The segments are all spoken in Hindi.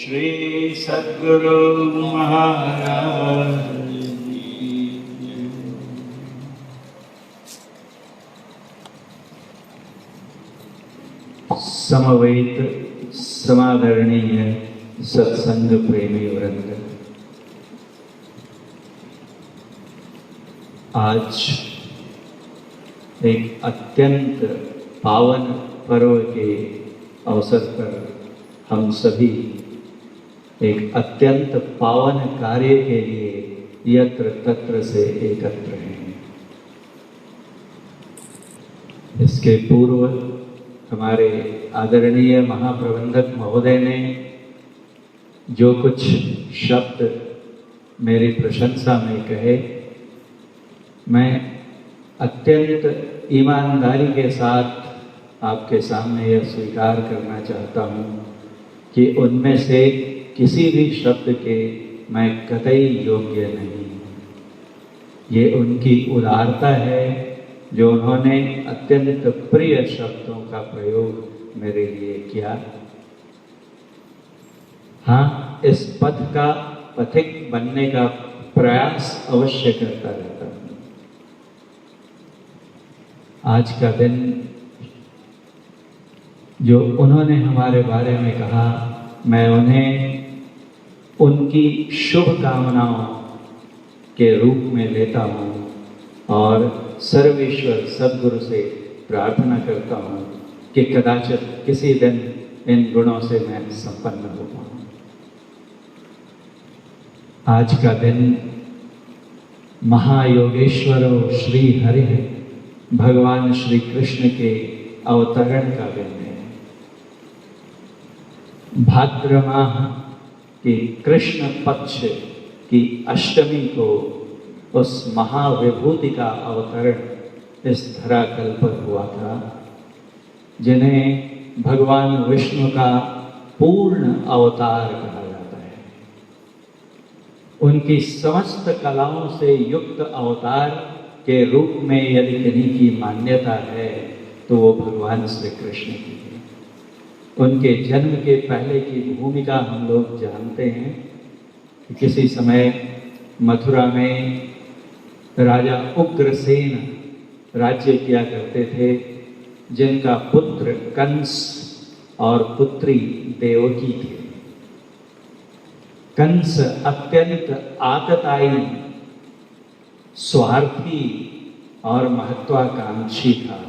श्री सद्गुरु महाराज समवेत समादरणीय सत्संग प्रेमी वृंद, आज एक अत्यंत पावन पर्व के अवसर पर हम सभी एक अत्यंत पावन कार्य के लिए यत्र तत्र से एकत्र हैं। इसके पूर्व हमारे आदरणीय महाप्रबंधक महोदय ने जो कुछ शब्द मेरी प्रशंसा में कहे, मैं अत्यंत ईमानदारी के साथ आपके सामने यह स्वीकार करना चाहता हूँ कि उनमें से किसी भी शब्द के मैं कतई योग्य नहीं हूँ। ये उनकी उदारता है जो उन्होंने अत्यंत प्रिय शब्दों का प्रयोग मेरे लिए किया। हाँ, इस पथ का पथिक बनने का प्रयास अवश्य करता रहता हूँ। आज का दिन जो उन्होंने हमारे बारे में कहा, मैं उन्हें उनकी शुभ कामनाओं के रूप में लेता हूँ और सर्वेश्वर सद्गुरु से प्रार्थना करता हूँ कि कदाचित किसी दिन इन गुणों से मैं संपन्न हो पाऊँ। आज का दिन महायोगेश्वर श्री हरि भगवान श्री कृष्ण के अवतरण का दिन है। भाद्र माह की कृष्ण पक्ष की अष्टमी को उस महाविभूति का अवतरण इस धरातल पर हुआ था, जिन्हें भगवान विष्णु का पूर्ण अवतार कहा जाता है। उनकी समस्त कलाओं से युक्त अवतार के रूप में यदि कहीं की मान्यता है तो वो भगवान श्री कृष्ण की है। उनके जन्म के पहले की भूमिका हम लोग जानते हैं कि किसी समय मथुरा में राजा उग्रसेन राज्य किया करते थे, जिनका पुत्र कंस और पुत्री देवकी थे। कंस अत्यंत आतताई, स्वार्थी और महत्वाकांक्षी था।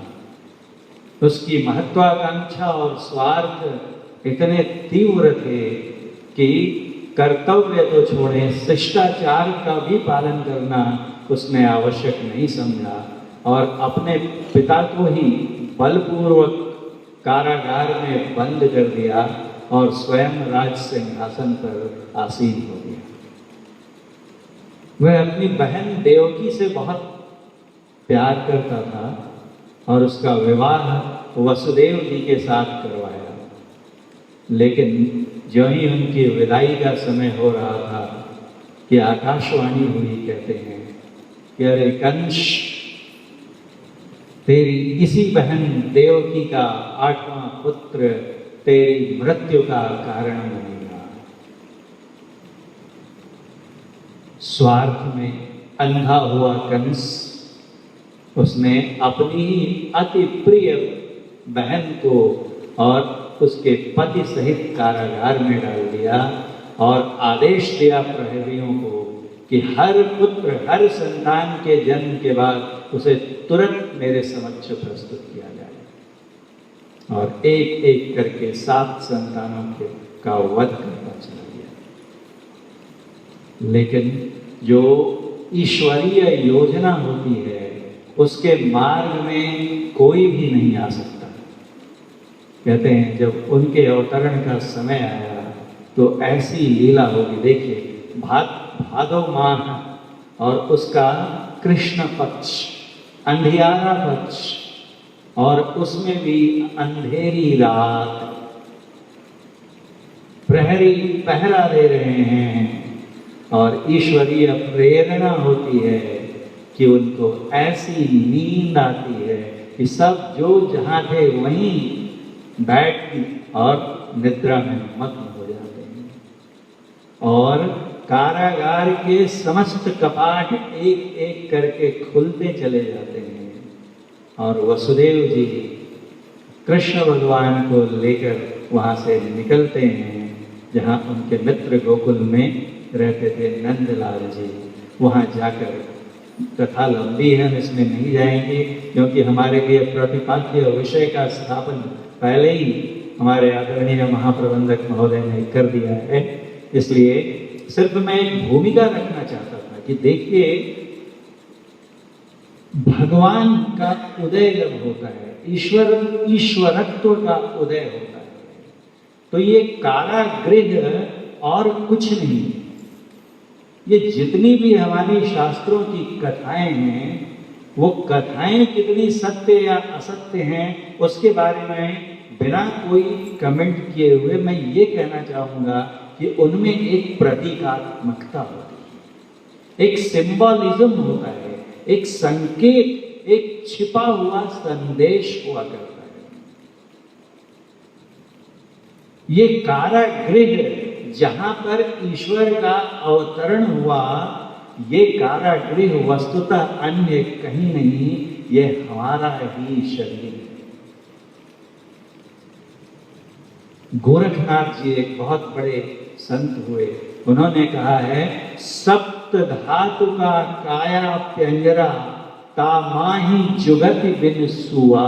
उसकी महत्वाकांक्षा और स्वार्थ इतने तीव्र थे कि कर्तव्य तो छोड़े, शिष्टाचार का भी पालन करना उसने आवश्यक नहीं समझा और अपने पिता को ही बलपूर्वक कारागार में बंद कर दिया और स्वयं राज सिंहासन पर आसीन हो गया। वह अपनी बहन देवकी से बहुत प्यार करता था और उसका विवाह वसुदेव जी के साथ करवाया। लेकिन जो ही उनकी विदाई का समय हो रहा था कि आकाशवाणी हुई, कहते हैं कि अरे कंस, तेरी इसी बहन देवकी का 8वां पुत्र तेरी मृत्यु का कारण बनेगा। स्वार्थ में अंधा हुआ कंस, उसने अपनी ही अति प्रिय बहन को और उसके पति सहित कारागार में डाल दिया और आदेश दिया प्रहरियों को कि हर पुत्र, हर संतान के जन्म के बाद उसे तुरंत मेरे समक्ष प्रस्तुत किया जाए। और एक एक करके 7 संतानों का वध करता चला गया। लेकिन जो ईश्वरीय योजना होती है, उसके मार्ग में कोई भी नहीं आ सकता। कहते हैं जब उनके अवतरण का समय आया तो ऐसी लीला होगी। देखिए, भादो माह और उसका कृष्ण पक्ष, अंधियारा पक्ष, और उसमें भी अंधेरी रात, प्रहरी पहरा दे रहे हैं और ईश्वरीय प्रेरणा होती है कि उनको ऐसी नींद आती है कि सब जो जहाँ थे वहीं बैठ और निद्रा में मग्न हो जाते हैं। कारागार के समस्त कपाट एक एक करके खुलते चले जाते हैं और वसुदेव जी कृष्ण भगवान को लेकर वहां से निकलते हैं, जहां उनके मित्र गोकुल में रहते थे नंदलाल जी। वहां जाकर कथा लंबी है, हम इसमें नहीं जाएंगे क्योंकि हमारे लिए प्रतिपाद्य विषय का स्थापन पहले ही हमारे आदरणीय महाप्रबंधक महोदय ने कर दिया है। इसलिए सिर्फ मैं एक भूमिका रखना चाहता था कि देखिए, भगवान का उदय जब होता है, ईश्वरत्व का उदय होता है, तो ये कारागृह और कुछ नहीं। ये जितनी भी हमारी शास्त्रों की कथाएं हैं, वो कथाएं कितनी सत्य या असत्य हैं उसके बारे में बिना कोई कमेंट किए हुए मैं ये कहना चाहूंगा कि उनमें एक प्रतीकात्मकता होती है, एक सिंबॉलिज्म होता है, एक संकेत, एक छिपा हुआ संदेश हुआ करता है। ये कारागृह जहां पर ईश्वर का अवतरण हुआ, ये कारागृह वस्तुतः अन्य कहीं नहीं, ये हमारा ही शरीर है। गोरखनाथ जी एक बहुत बड़े संत हुए, उन्होंने कहा है, सप्त धातु का काया प्यंजरा तामाही जुगति बिन सुआ।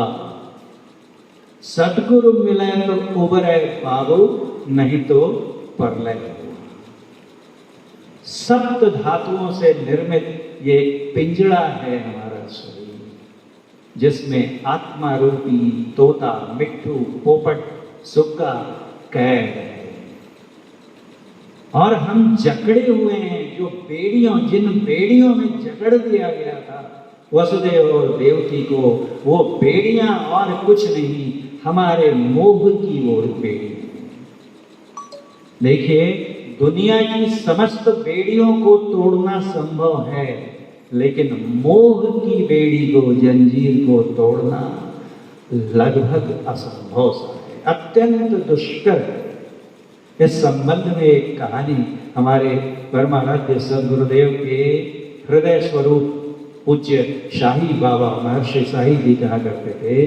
सदगुरु मिले तो उबरे बाबू, नहीं तो परलय हुआ। सप्त धातुओं से निर्मित ये एक पिंजड़ा है हमारा शरीर, जिसमें आत्मा रूपी तोता, मिट्ठू, पोपट, सुक्का कैद है। और हम जकड़े हुए हैं, जो बेड़ियों, जिन बेड़ियों में जकड़ दिया गया था वसुदेव और देवकी को, वो बेड़ियां और कुछ नहीं, हमारे मोह की वो बेड़ियां। देखिए, दुनिया की समस्त बेड़ियों को तोड़ना संभव है, लेकिन मोह की बेड़ी को, जंजीर को तोड़ना लगभग असंभव सा है, अत्यंत दुष्कर। इस संबंध में एक कहानी हमारे परमाराध्य सद्गुरुदेव के हृदय स्वरूप पूज्य शाही बाबा महर्षि शाही जी कहा करते थे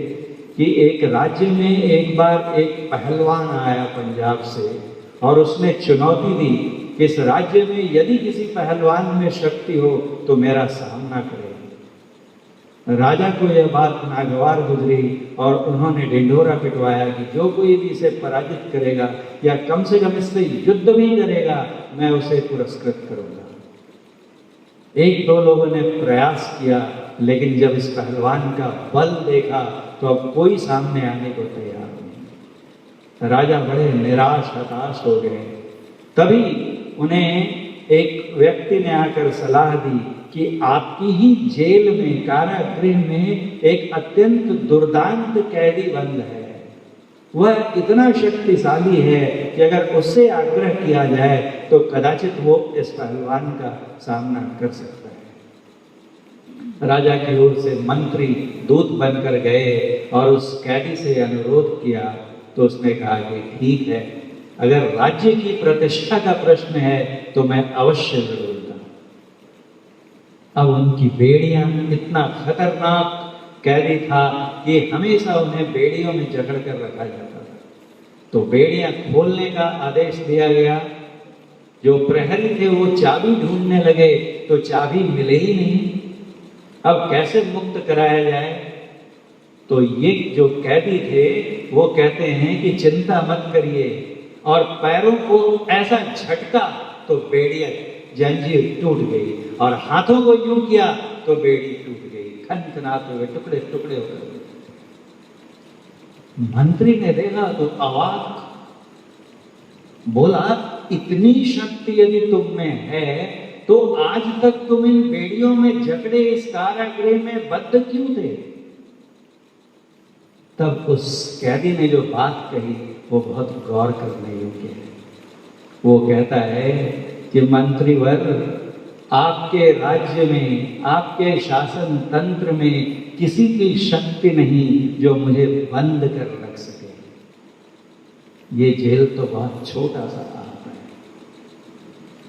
कि एक राज्य में एक बार एक पहलवान आया पंजाब से, और उसने चुनौती दी कि इस राज्य में यदि किसी पहलवान में शक्ति हो तो मेरा सामना करे। राजा को यह बात नागवार गुजरी और उन्होंने ढिंढोरा पिटवाया कि जो कोई भी इसे पराजित करेगा या कम से कम इससे युद्ध भी करेगा, मैं उसे पुरस्कृत करूंगा। एक दो लोगों ने प्रयास किया, लेकिन जब इस पहलवान का बल देखा तो अब कोई सामने आने को तैयार नहीं। राजा बड़े निराश हताश हो गए। तभी उन्हें एक व्यक्ति ने आकर सलाह दी कि आपकी ही जेल में, कारागृह में एक अत्यंत दुर्दांत कैदी बंद है। वह इतना शक्तिशाली है कि अगर उससे आग्रह किया जाए तो कदाचित वो इस पहलवान का सामना कर सकता है। राजा की ओर से मंत्री दूत बनकर गए और उस कैदी से अनुरोध किया, तो उसने कहा कि ठीक है, अगर राज्य की प्रतिष्ठा का प्रश्न है तो मैं अवश्य लड़ूंगा। अब उनकी बेड़ियां, इतना खतरनाक कैदी था कि हमेशा उन्हें बेड़ियों में जकड़ कर रखा जाता था। तो बेड़ियां खोलने का आदेश दिया गया। जो प्रहरी थे वो चाबी ढूंढने लगे तो चाबी मिले ही नहीं। अब कैसे मुक्त कराया जाए? तो ये जो कैदी थे वो कहते हैं कि चिंता मत करिए, और पैरों को ऐसा झटका तो बेड़ियां, जंजीर टूट गई, और हाथों को यूं किया तो बेड़ी टूट गई, खनखनाते हुए टुकड़े टुकड़े हो गए। मंत्री ने देखा तो अवाक, बोला, इतनी शक्ति यदि तुम में है तो आज तक तुम इन बेड़ियों में जकड़े इस कारागृह में बद्ध क्यों थे? तब उस कैदी ने जो बात कही वो बहुत गौर करने योग्य है। वो कहता है कि मंत्रीवर, आपके राज्य में, आपके शासन तंत्र में किसी की शक्ति नहीं जो मुझे बंद कर रख सके। ये जेल तो बहुत छोटा सा आप है।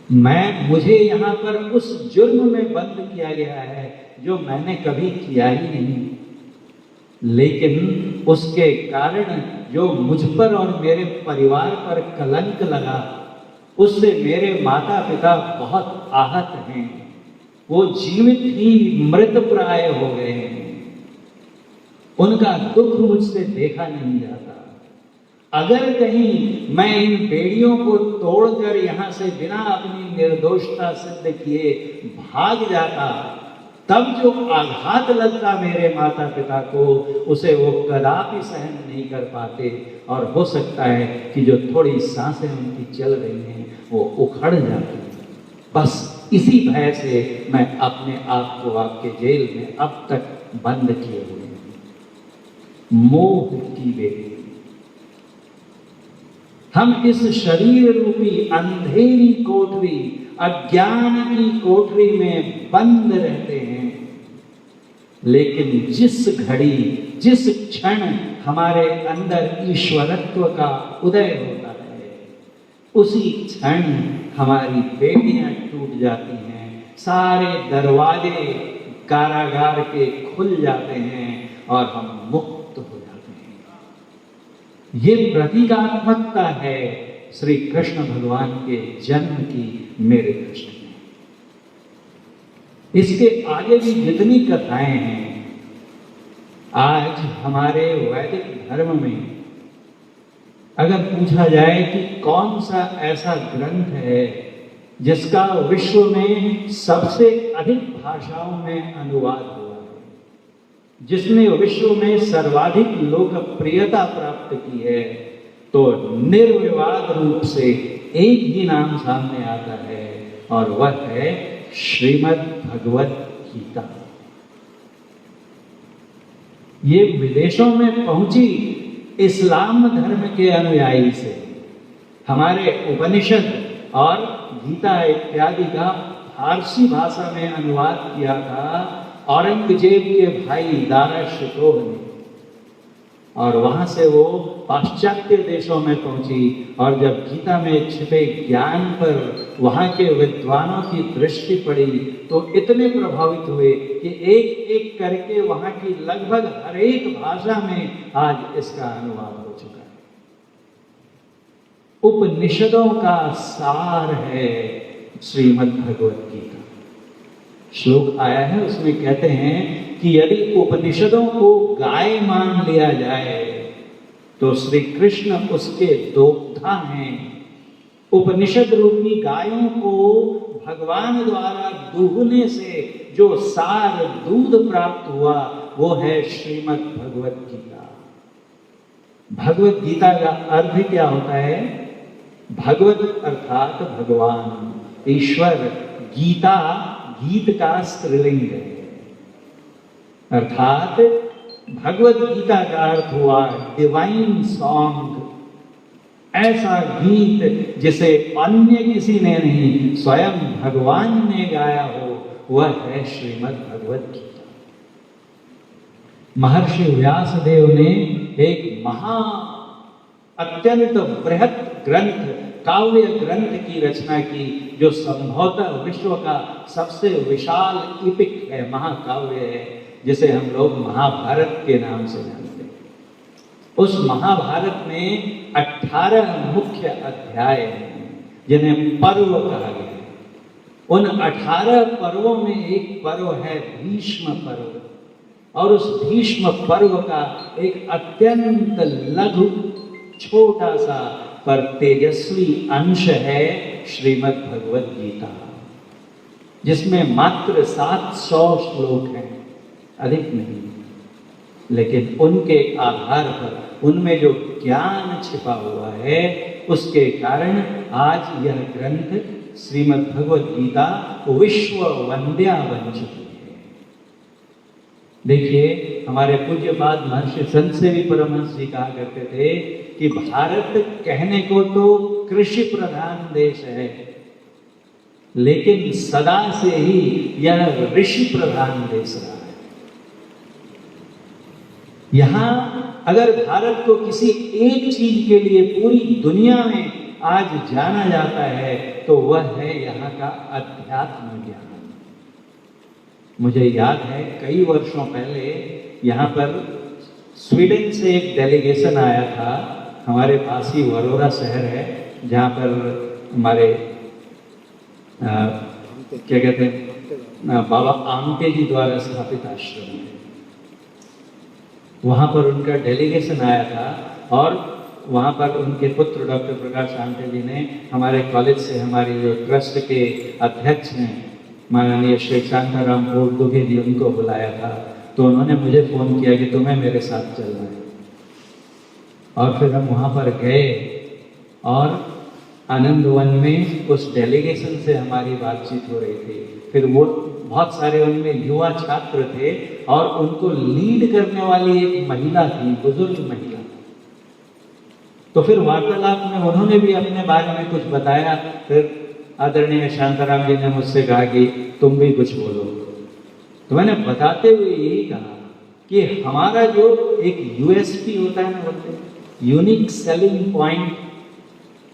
मुझे यहाँ पर उस जुर्म में बंद किया गया है जो मैंने कभी किया ही नहीं, लेकिन उसके कारण जो मुझ पर और मेरे परिवार पर कलंक लगा, उससे मेरे माता पिता बहुत आहत हैं। वो जीवित ही मृत प्राय हो गए हैं। उनका दुख मुझसे देखा नहीं जाता। अगर कहीं मैं इन बेड़ियों को तोड़कर यहां से बिना अपनी निर्दोषता सिद्ध किए भाग जाता, तब जो आघात लगता मेरे माता पिता को, उसे वो कदापि सहन नहीं कर पाते, और हो सकता है कि जो थोड़ी सांसें उनकी चल रही हैं वो उखड़ जाती हैं। बस इसी भय से मैं अपने आप को आपके जेल में अब तक बंद किए हुए हैं। मोह की बेड़ी, हम इस शरीर रूपी अंधेरी कोठरी, अज्ञान की कोठरी में बंद रहते हैं। लेकिन जिस घड़ी, जिस क्षण हमारे अंदर ईश्वरत्व का उदय होता है, उसी क्षण हमारी बेड़ियां टूट जाती हैं, सारे दरवाजे कारागार के खुल जाते हैं और हम मुक्त हो जाते हैं। ये प्रतीकात्मकता है श्री कृष्ण भगवान के जन्म की मेरे दृष्टि में। इसके आगे भी जितनी कथाएं हैं, आज हमारे वैदिक धर्म में अगर पूछा जाए कि कौन सा ऐसा ग्रंथ है जिसका विश्व में सबसे अधिक भाषाओं में अनुवाद हुआ है, जिसने विश्व में सर्वाधिक लोकप्रियता प्राप्त की है, तो निर्विवाद रूप से एक ही नाम सामने आता है, और वह है श्रीमद् भगवत गीता। ये विदेशों में पहुंची इस्लाम धर्म के अनुयायी से। हमारे उपनिषद और गीता इत्यादि का फारसी भाषा में अनुवाद किया था औरंगजेब के भाई दारा शिकोह ने, और वहां से वो पाश्चात्य देशों में पहुंची, और जब गीता में छिपे ज्ञान पर वहां के विद्वानों की दृष्टि पड़ी तो इतने प्रभावित हुए कि एक एक करके वहां की लगभग हर एक भाषा में आज इसका अनुवाद हो चुका है। उपनिषदों का सार है श्रीमद् भगवत गीता। श्लोक आया है, उसमें कहते हैं कि यदि उपनिषदों को गाय मान लिया जाए तो श्री कृष्ण उसके दोग्धा हैं। उपनिषद रूपी गायों को भगवान द्वारा दूहने से जो सार दूध प्राप्त हुआ वो है श्रीमद् भगवत गीता। भगवत गीता का अर्थ क्या होता है? भगवत अर्थात भगवान, ईश्वर, गीता गीत का स्त्रीलिंग है, अर्थात भगवत गीता का अर्थ हुआ डिवाइन सॉन्ग, ऐसा गीत जिसे अन्य किसी ने नहीं, स्वयं भगवान ने गाया हो, वह है श्रीमद् भगवत गीता। महर्षि व्यासदेव ने एक महा अत्यंत बृहत ग्रंथ, काव्य ग्रंथ की रचना की, जो संभवतः विश्व का सबसे विशाल इपिक है, महाकाव्य है, जिसे हम लोग महाभारत के नाम से जानते हैं। उस महाभारत में 18 मुख्य अध्याय हैं जिन्हें पर्व कहा गया है। उन 18 पर्वों में एक पर्व है भीष्म पर्व, और उस भीष्म पर्व का एक अत्यंत लघु छोटा सा पर तेजस्वी अंश है श्रीमद् भगवत गीता, जिसमें मात्र 700 श्लोक हैं, अधिक नहीं। लेकिन उनके आधार पर उनमें जो ज्ञान छिपा हुआ है, उसके कारण आज यह ग्रंथ श्रीमद् भगवत गीता विश्व वंद्या बन चुकी है। देखिए, हमारे पूज्यपाद महर्षि संत सेवी परमहंस जी कहा करते थे कि भारत कहने को तो कृषि प्रधान देश है, लेकिन सदा से ही यह ऋषि प्रधान देश रहा है। यहां अगर भारत को किसी एक चीज के लिए पूरी दुनिया में आज जाना जाता है तो वह है यहाँ का अध्यात्म ज्ञान। मुझे याद है कई वर्षों पहले यहाँ पर स्वीडन से एक डेलीगेशन आया था। हमारे पास ही वरोरा शहर है जहाँ पर हमारे क्या कहते हैं बाबा आमटे जी द्वारा स्थापित आश्रम है। वहाँ पर उनका डेलीगेशन आया था और वहाँ पर उनके पुत्र डॉक्टर प्रकाश आमटे जी ने हमारे कॉलेज से हमारी जो ट्रस्ट के अध्यक्ष हैं माननीय श्री शांताराम दुबे जी उनको बुलाया था। तो उन्होंने मुझे फ़ोन किया कि तुम्हें मेरे साथ चलना है और फिर हम वहाँ पर गए और आनंदवन में उस डेलीगेशन से हमारी बातचीत हो रही थी। फिर वो बहुत सारे उनमें युवा छात्र थे और उनको लीड करने वाली एक महिला थी, बुजुर्ग महिला। तो फिर वार्तालाप में उन्होंने भी अपने बारे में कुछ बताया। फिर आदरणीय शांताराम जी ने मुझसे कहा कि तुम भी कुछ बोलो। तो मैंने बताते हुए यही कहा कि हमारा जो एक यूएसपी होता है ना, बोलते हैं यूनिक सेलिंग पॉइंट,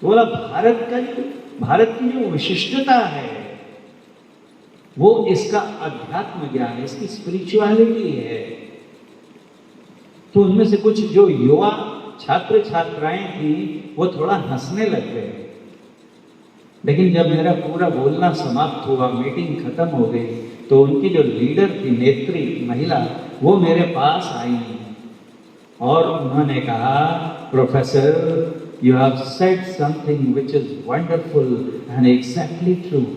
बोला भारत की जो विशिष्टता है वो इसका अध्यात्म ज्ञान, इसकी स्पिरिचुअलिटी है। तो उनमें से कुछ जो युवा छात्र छात्राएं थी वो थोड़ा हंसने लग गए। लेकिन जब मेरा पूरा बोलना समाप्त हुआ, मीटिंग खत्म हो गई, तो उनकी जो लीडर थी, नेत्री महिला, वो मेरे पास आई और उन्होंने कहा, professor, you have said something which is wonderful and exactly true.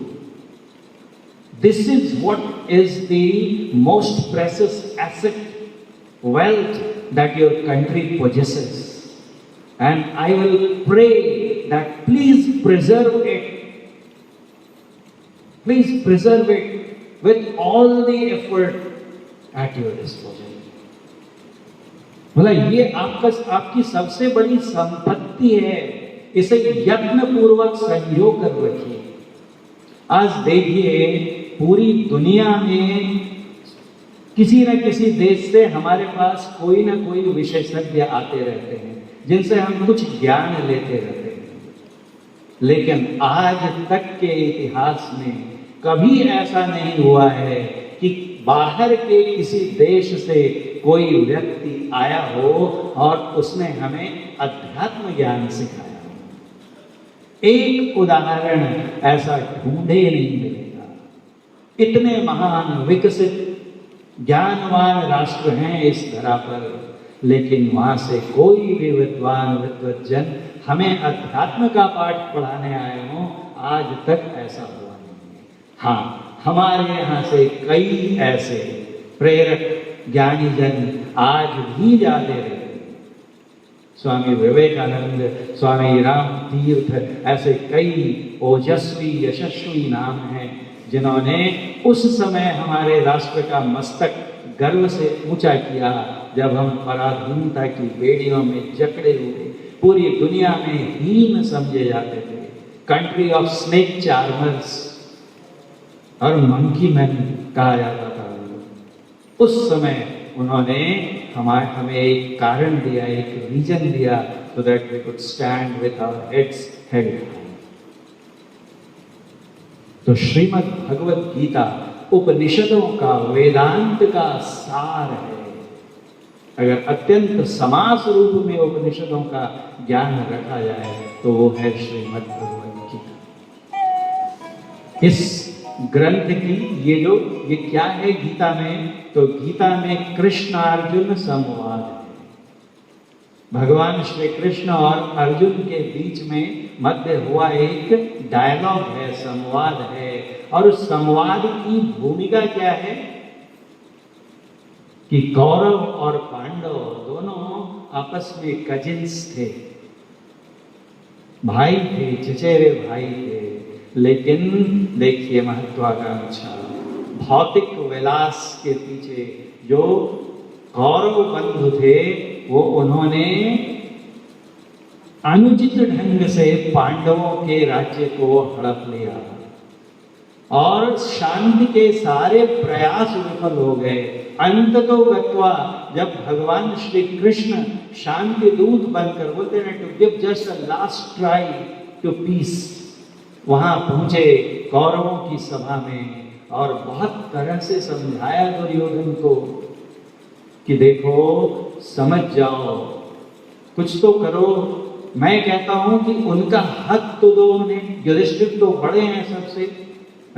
This is what is the most precious asset, wealth that your country possesses. And I will pray that please preserve it. Please preserve it with all the effort at your disposal. बोला ये आपकी सबसे बड़ी संपत्ति है, इसे यत्न पूर्वक संजो कर रखिए। आज देखिए पूरी दुनिया में किसी न किसी देश से हमारे पास कोई ना कोई विशेषज्ञ आते रहते हैं जिनसे हम कुछ ज्ञान लेते रहते हैं। लेकिन आज तक के इतिहास में कभी ऐसा नहीं हुआ है कि बाहर के किसी देश से कोई व्यक्ति आया हो और उसने हमें अध्यात्म ज्ञान सिखाया हो। एक उदाहरण ऐसा ढूंढे नहीं मिलेगा। इतने महान विकसित ज्ञानवान राष्ट्र हैं इस धरा पर, लेकिन वहां से कोई भी विद्वान विद्वज्जन हमें अध्यात्म का पाठ पढ़ाने आए हों, आज तक ऐसा हुआ नहीं है। हाँ, हमारे यहाँ से कई ऐसे प्रेरक ज्ञानी जन आज भी जाते रहते हैं। स्वामी विवेकानंद, स्वामी राम तीर्थ, ऐसे कई ओजस्वी यशस्वी नाम हैं जिन्होंने उस समय हमारे राष्ट्र का मस्तक गर्व से ऊंचा किया जब हम पराधीनता की बेड़ियों में जकड़े हुए पूरी दुनिया में हीन समझे जाते थे। कंट्री ऑफ स्नेक चार्मर्स और मंकी मैन कहा जाता था। उस समय उन्होंने हमें एक कारण दिया, एक रीजन दिया, so that we could stand with our heads held high. तो श्रीमद् भगवत गीता उपनिषदों का, वेदांत का सार है। अगर अत्यंत समास रूप में उपनिषदों का ज्ञान रखा जाए तो वो है श्रीमद् भगवत गीता। इस ग्रंथ की ये क्या है गीता में, तो गीता में कृष्ण अर्जुन संवाद है। भगवान श्री कृष्ण और अर्जुन के बीच में मध्य हुआ एक डायलॉग है, संवाद है। और उस संवाद की भूमिका क्या है कि कौरव और पांडव दोनों आपस में कजिन्स थे, भाई थे, चचेरे भाई थे। लेकिन देखिए महत्वाकांक्षा, भौतिक विलास के पीछे जो कौरव बंधु थे वो उन्होंने अनुचित ढंग से पांडवों के राज्य को हड़प लिया और शांति के सारे प्रयास विफल हो गए। अंततो गत्वा जब भगवान श्री कृष्ण शांति दूत बनकर, बोलते हैं to give just a last try, to peace वहां पहुंचे कौरवों की सभा में और बहुत तरह से समझाया दुर्योधन को कि देखो समझ जाओ, कुछ तो करो। मैं कहता हूं कि उनका हक तो दो उन्हें, युधिष्ठिर तो बड़े हैं सबसे,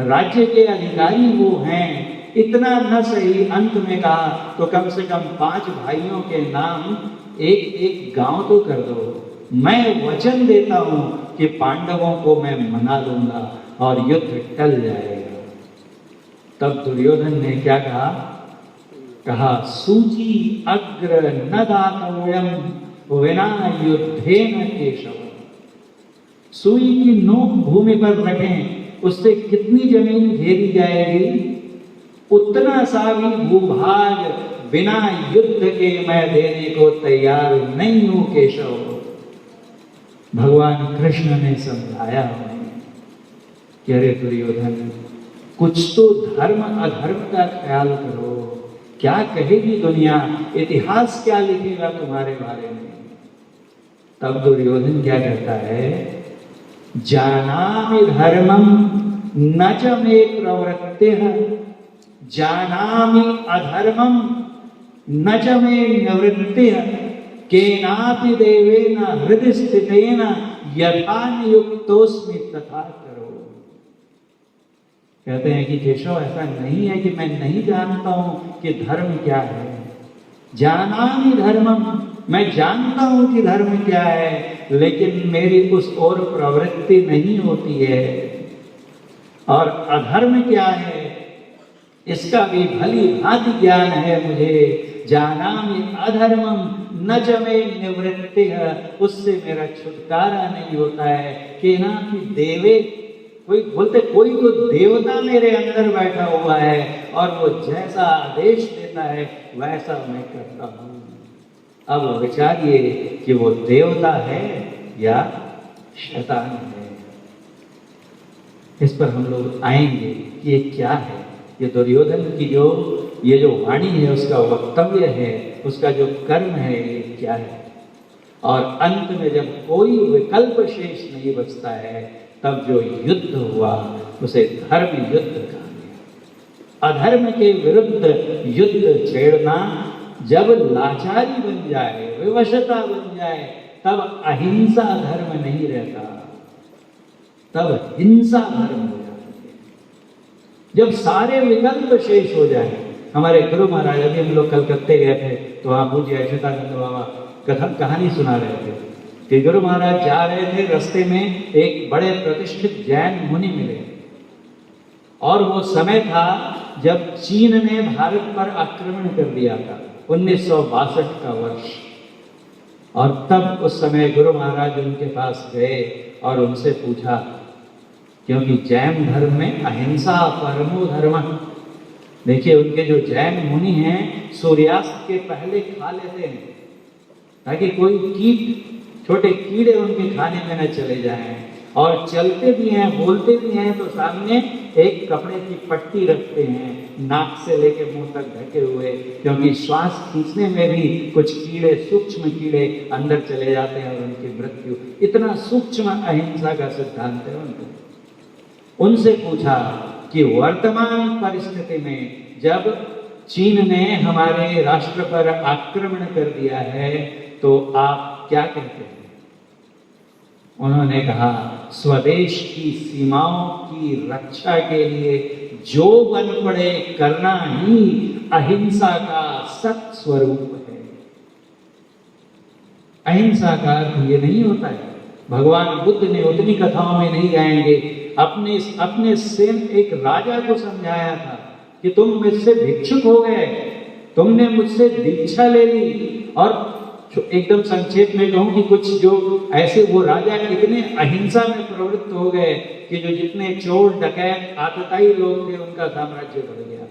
राज्य के अधिकारी वो हैं, इतना न सही अंत में कहा तो कम से कम 5 भाइयों के नाम एक एक गांव तो कर दो। मैं वचन देता हूं कि पांडवों को मैं मना लूंगा और युद्ध टल जाएगा। तब दुर्योधन ने क्या कहा? कहा सूची अग्र न दातव्यम विना युद्धेन केशव। सुई की नोक भूमि पर रखें, उससे कितनी जमीन घेरी जाएगी, उतना सा भी भूभाग बिना युद्ध के मैं देने को तैयार नहीं हूं केशव। भगवान कृष्ण ने समझाया कि अरे दुर्योधन, कुछ तो धर्म अधर्म का ख्याल करो। क्या कहेगी दुनिया, इतिहास क्या लिखेगा तुम्हारे बारे में? तब दुर्योधन क्या कहता है? जानामि धर्मम न च मे प्रवृत्तिः, जानामि अधर्मम न च मे निवृत्तिः, केनापि देवेन हृदि स्थितेन यथा नियुक्तोस्मि तथा करो। कहते हैं कि केशव, ऐसा नहीं है कि मैं नहीं जानता हूं कि धर्म क्या है। जानामि धर्मम, मैं जानता हूं कि धर्म क्या है, लेकिन मेरी उस ओर प्रवृत्ति नहीं होती है। और अधर्म क्या है इसका भी भली भांति ज्ञान है मुझे। जानामि अधर्मम न च मे निवृत्तिः, उससे मेरा छुटकारा नहीं होता है। केनापि देवे, कोई बोलते कोई तो देवता मेरे अंदर बैठा हुआ है और वो जैसा आदेश देता है वैसा मैं करता हूं। अब विचारिए कि वो देवता है या शैतान है। इस पर हम लोग आएंगे कि ये क्या है। ये दुर्योधन की ये जो वाणी है, उसका वक्तव्य है, उसका जो कर्म है, ये क्या है। और अंत में जब कोई विकल्प शेष नहीं बचता है, तब जो युद्ध हुआ उसे धर्म युद्ध कहा गया। अधर्म के विरुद्ध युद्ध छेड़ना जब लाचारी बन जाए, विवशता बन जाए, तब अहिंसा धर्म नहीं रहता, तब हिंसा धर्म हो जाती है। जब सारे विकल्प शेष हो जाए। हमारे गुरु महाराज, अभी हम लोग कलकत्ते गए थे तो वहां पूज्य अच्युतानंद बाबा कहानी सुना रहे थे कि गुरु महाराज जा रहे थे, रास्ते में एक बड़े प्रतिष्ठित जैन मुनि मिले और वो समय था जब चीन ने भारत पर आक्रमण कर दिया था, 1962 का वर्ष। और तब उस समय गुरु महाराज उनके पास गए और उनसे पूछा, क्योंकि जैन धर्म में अहिंसा परमो धर्म। देखिए, उनके जो जैन मुनि हैं सूर्यास्त के पहले खा लेते हैं ताकि कोई छोटे कीड़े उनके खाने में न चले जाएं। और चलते भी हैं, बोलते भी हैं तो सामने एक कपड़े की पट्टी रखते हैं, नाक से लेके मुंह तक ढके हुए, क्योंकि श्वास खींचने में भी कुछ कीड़े, सूक्ष्म कीड़े अंदर चले जाते हैं और उनकी मृत्यु। इतना सूक्ष्म अहिंसा का सिद्धांत है उनका। उनसे पूछा कि वर्तमान परिस्थिति में जब चीन ने हमारे राष्ट्र पर आक्रमण कर दिया है तो आप क्या कहते हैं? उन्होंने कहा, स्वदेश की सीमाओं की रक्षा के लिए जो बन पड़े करना ही अहिंसा का सत स्वरूप है। अहिंसा का अर्थ ये नहीं होता है। भगवान बुद्ध ने उतनी कथाओं में नहीं गाएंगे, अपने सेन एक राजा को समझाया था कि तुम मुझसे भिक्षुक हो गए, तुमने मुझसे दीक्षा ले ली। और एकदम संक्षेप में कहूं कि कुछ जो ऐसे वो राजा इतने अहिंसा में प्रवृत्त हो गए कि जो जितने चोर डकैत आतताई लोग थे उनका साम्राज्य बढ़ गया।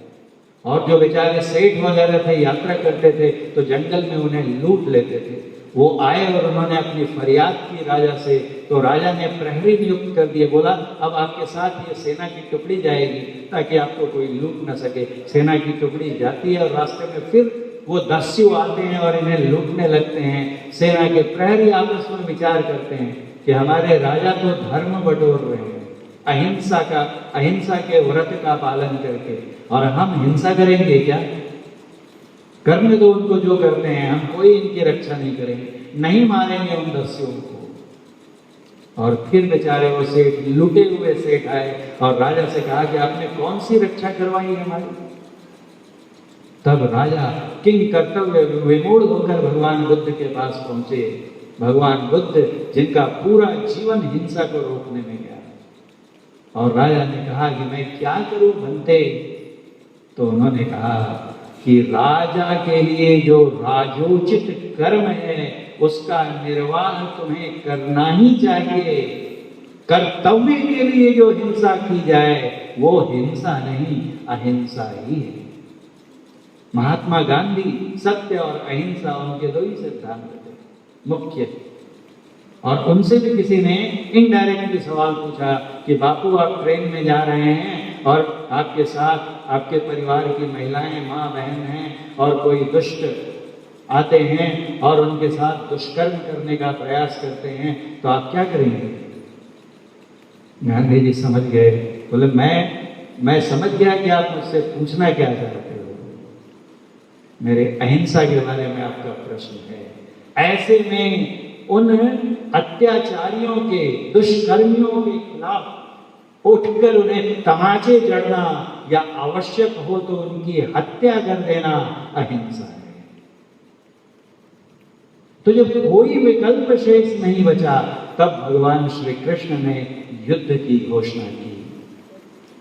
और जो बेचारे सेठ वगैरह थे, यात्रा करते थे, तो जंगल में उन्हें लूट लेते थे। वो आए और उन्होंने अपनी फरियाद की राजा से, तो राजा ने प्रहरी नियुक्त कर दिए। बोला, अब आपके साथ ये सेना की टुकड़ी जाएगी ताकि आपको कोई लूट न सके। सेना की टुकड़ी जाती है और रास्ते में फिर वो दस्यु आते हैं और इन्हें लूटने लगते हैं। सेना के प्रहरी आपस में विचार करते हैं कि हमारे राजा तो धर्म बटोर रहे हैं अहिंसा के व्रत का पालन करके, और हम हिंसा करेंगे क्या? करने दो उनको जो करते हैं, हम कोई इनकी रक्षा नहीं करेंगे, नहीं मारेंगे उन दस्युओं को। और फिर बेचारे वो सेठ, लुटे हुए सेठ आए और राजा से कहा कि आपने कौन सी रक्षा करवाई हमारी? तब राजा किंग कर्तव्य विमूढ़ होकर भगवान बुद्ध के पास पहुंचे। भगवान बुद्ध जिनका पूरा जीवन हिंसा को रोकने में गया, और राजा ने कहा कि मैं क्या करूं बनते? तो उन्होंने कहा कि राजा के लिए जो राजोचित कर्म है उसका निर्वाह तुम्हें करना ही चाहिए। कर्तव्य के लिए जो हिंसा की जाए वो हिंसा नहीं, अहिंसा ही है। महात्मा गांधी सत्य और अहिंसा उनके दो ही सिद्धांत थे मुख्य। और उनसे भी किसी ने इनडायरेक्टली सवाल पूछा कि बापू आप ट्रेन में जा रहे हैं और आपके साथ आपके परिवार की महिलाएं, माँ बहन हैं, और कोई दुष्ट आते हैं और उनके साथ दुष्कर्म करने का प्रयास करते हैं, तो आप क्या करेंगे? गांधी जी समझ गए, बोले मैं समझ गया कि आप मुझसे पूछना क्या चाहते हो। मेरे अहिंसा के बारे में आपका प्रश्न है। ऐसे में उन अत्याचारियों के, दुष्कर्मियों के खिलाफ उठकर उन्हें तमाचे जड़ना या आवश्यक हो तो उनकी हत्या कर देना अहिंसा है। तो जब कोई विकल्प शेष नहीं बचा, तब भगवान श्री कृष्ण ने युद्ध की घोषणा की।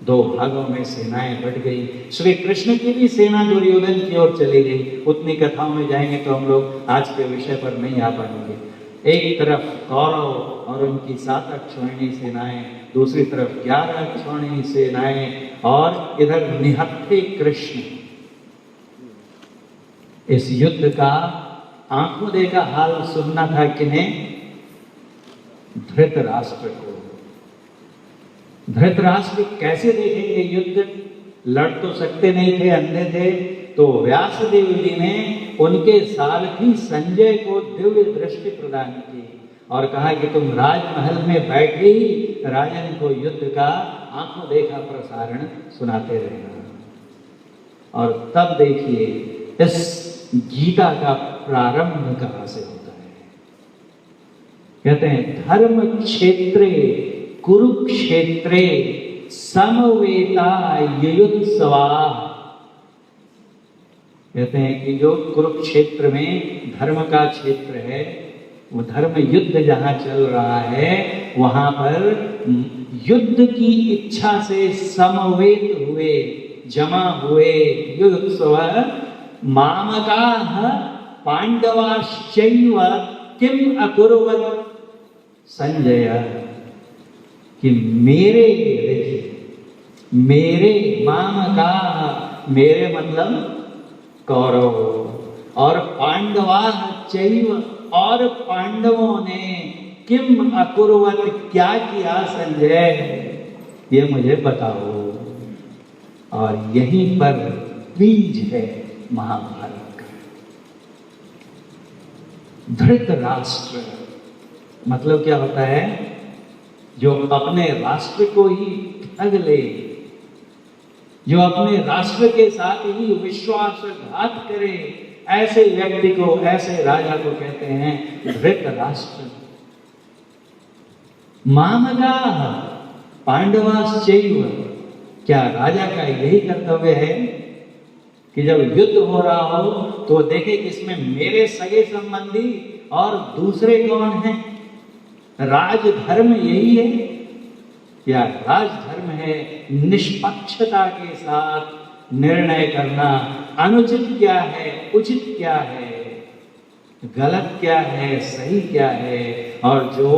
दो भागों में सेनाएं बट गई। श्री कृष्ण की भी सेना दुर्योधन की ओर चली गई। उतनी कथाओं में जाएंगे तो हम लोग आज के विषय पर नहीं आ पाएंगे। एक तरफ कौरव और उनकी 7 अक्षौहिणी सेनाएं, दूसरी तरफ 11 अक्षौहिणी सेनाएं, और इधर निहत्थे कृष्ण। इस युद्ध का आंखों देखा हाल सुनना था किन्हें? धृतराष्ट्र को। धृतराष्ट्र कैसे देखेंगे युद्ध? लड़ तो सकते नहीं थे, अंधे थे। तो व्यासदेव जी ने उनके सारथी संजय को दिव्य दृष्टि प्रदान की और कहा कि तुम राजमहल में बैठे ही राजन को युद्ध का आंखों देखा प्रसारण सुनाते रहना। और तब देखिए इस गीता का प्रारंभ कहां से होता है। कहते हैं धर्म क्षेत्रे कुरुक्षेत्रे समवेता युयुत्सवा। कहते हैं कि जो कुरुक्षेत्र में धर्म का क्षेत्र है, वो धर्म युद्ध जहां चल रहा है, वहां पर युद्ध की इच्छा से समवेत हुए, जमा हुए युयुत्सव मामकाः पांडवाश्चैव किम अकुर्वत् संजय। कि मेरे, देखिए मेरे मामकाः, मेरे मतलब कौरव, और पांडवाः चैव, और पांडवों ने किम अकुर्वत, क्या किया संजय, ये मुझे बताओ। और यहीं पर बीज है महाभारत का। धृतराष्ट्र मतलब क्या होता है? जो अपने राष्ट्र को ही ठग ले, जो अपने राष्ट्र के साथ ही विश्वासघात करे, ऐसे व्यक्ति को, ऐसे राजा को कहते हैं धृतराष्ट्र। मामकाः पांडवाश्चैव, क्या राजा का यही कर्तव्य है कि जब युद्ध हो रहा हो तो देखे कि इसमें मेरे सगे संबंधी और दूसरे कौन हैं? राजधर्म यही है? या राजधर्म है निष्पक्षता के साथ निर्णय करना, अनुचित क्या है, उचित क्या है, गलत क्या है, सही क्या है, और जो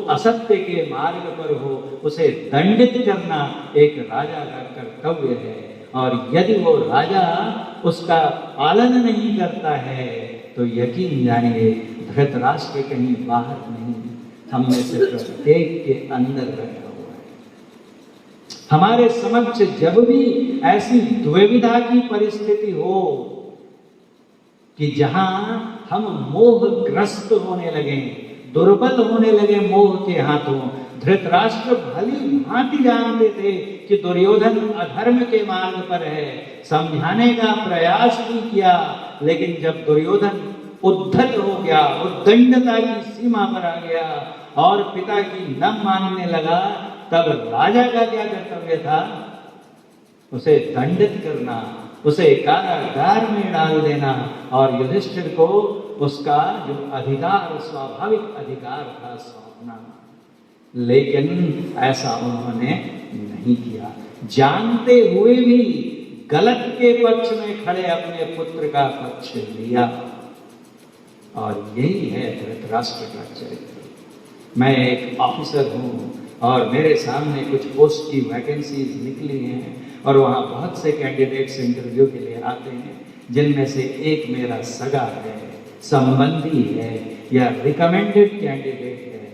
असत्य के मार्ग पर हो उसे दंडित करना एक राजा का कर्तव्य है। और यदि वो राजा उसका पालन नहीं करता है तो यकीन जानिए धृतराष्ट्र कहीं बाहर नहीं, हम में से प्रत्येक के अंदर बैठा हुआ है। हमारे समक्ष जब भी ऐसी द्विविधा की परिस्थिति हो कि जहां हम मोहग्रस्त होने लगे, दुर्बल होने लगे मोह के हाथों। धृतराष्ट्र भली भांति जानते थे कि दुर्योधन अधर्म के मार्ग पर है, समझाने का प्रयास भी किया, लेकिन जब दुर्योधन उद्धत हो गया, उद्दंडता की सीमा पर आ गया और पिता की न मानने लगा, तब राजा का क्या कर्तव्य था? उसे दंडित करना, उसे कारागार में डाल देना और युधिष्ठिर को उसका जो अधिकार, स्वाभाविक अधिकार था, सौंपना। लेकिन ऐसा उन्होंने नहीं किया। जानते हुए भी गलत के पक्ष में खड़े अपने पुत्र का पक्ष लिया। और यही है धृतराष्ट्र का चरित्र। मैं एक ऑफिसर हूं और मेरे सामने कुछ पोस्ट की वैकेंसीज निकली हैं और वहां बहुत से कैंडिडेट्स इंटरव्यू के लिए आते हैं, जिनमें से एक मेरा सगा है, संबंधी है या रिकमेंडेड कैंडिडेट है,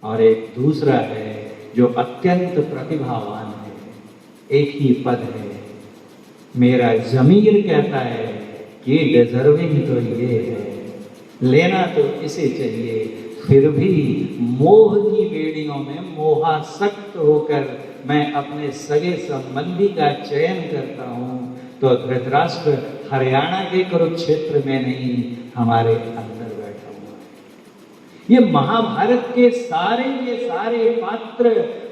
और एक दूसरा है जो अत्यंत प्रतिभावान है। एक ही पद है। मेरा ज़मीर कहता है कि डिजर्विंग तो ये है, लेना तो इसे चाहिए, फिर भी मोह की बेड़ियों में मोहासक्त होकर मैं अपने सगे संबंधी का चयन करता हूँ। तो धृतराष्ट्र हरियाणा के कुरुक्षेत्र में नहीं, हमारे अंदर बैठा हुआ है। ये महाभारत के सारे पात्र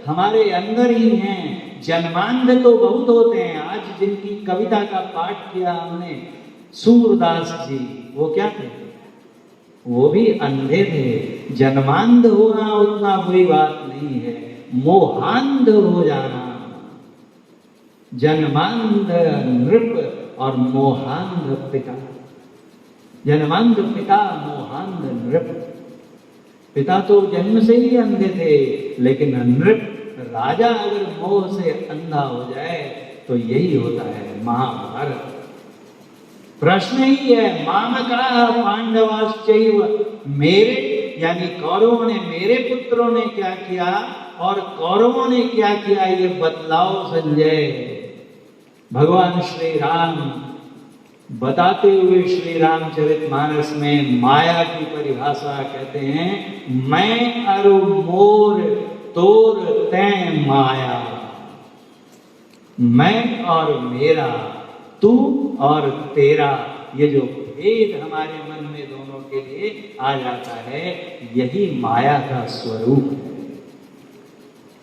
हमारे अंदर ही हैं। जन्मांध तो बहुत होते हैं। आज जिनकी कविता का पाठ किया हमने, सूरदास जी, वो क्या थे? वो भी अंधे थे। जन्मांध होना उतना बुरी बात नहीं है, मोहांध हो जाना। जन्मांध नृप और मोहांध पिता। जन्मांध पिता, मोहांध नृप। पिता तो जन्म से ही अंधे थे, लेकिन नृप राजा अगर मोह से अंधा हो जाए तो यही होता है महाभारत। प्रश्न ही है, मामका पांडवाश्चैव, मेरे यानी कौरवों ने, मेरे पुत्रों ने क्या किया और कौरवों ने क्या किया, ये बतलाओ संजय। भगवान श्री राम बताते हुए श्री रामचरितमानस में माया की परिभाषा कहते हैं, मैं अरु मोर तोर तैं माया। मैं और मेरा, तू और तेरा, ये जो भेद हमारे मन में दोनों के लिए आ जाता है, यही माया का स्वरूप है।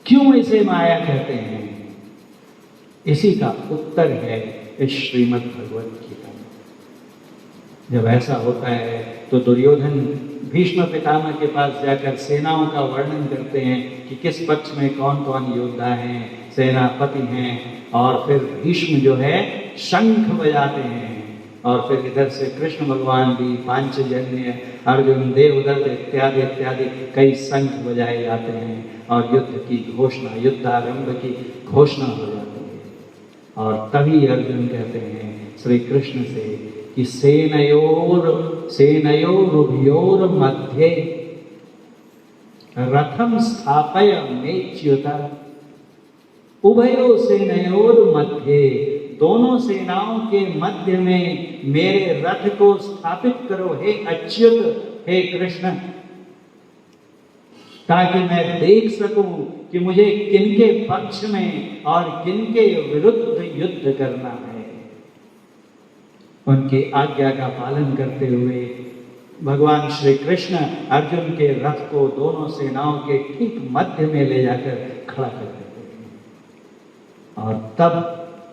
क्यों इसे माया कहते हैं? इसी का उत्तर है इस श्रीमद् भगवत गीता में। जब ऐसा होता है तो दुर्योधन भीष्म पितामह के पास जाकर सेनाओं का वर्णन करते हैं कि किस पक्ष में कौन कौन योद्धा हैं, सेनापति हैं, और फिर भीष्म जो है शंख बजाते हैं, और फिर इधर से कृष्ण भगवान भी, पांचजन्य, अर्जुन, देवदत्त इत्यादि इत्यादि कई शंख बजाए जाते हैं और युद्ध की घोषणा, युद्धारंभ की घोषणा हो जाती है। और तभी अर्जुन कहते हैं श्री कृष्ण से कि सेनयोरुभयोर मध्ये रथम स्थापय मेच्युत। उभयो सेनयोर मध्ये, दोनों सेनाओं के मध्य में मेरे रथ को स्थापित करो हे अच्युत, हे कृष्ण, ताकि मैं देख सकूं कि मुझे किनके पक्ष में और किनके विरुद्ध युद्ध करना है। उनकी आज्ञा का पालन करते हुए भगवान श्री कृष्ण अर्जुन के रथ को दोनों सेनाओं के ठीक मध्य में ले जाकर खड़ा कर देते हैं। और तब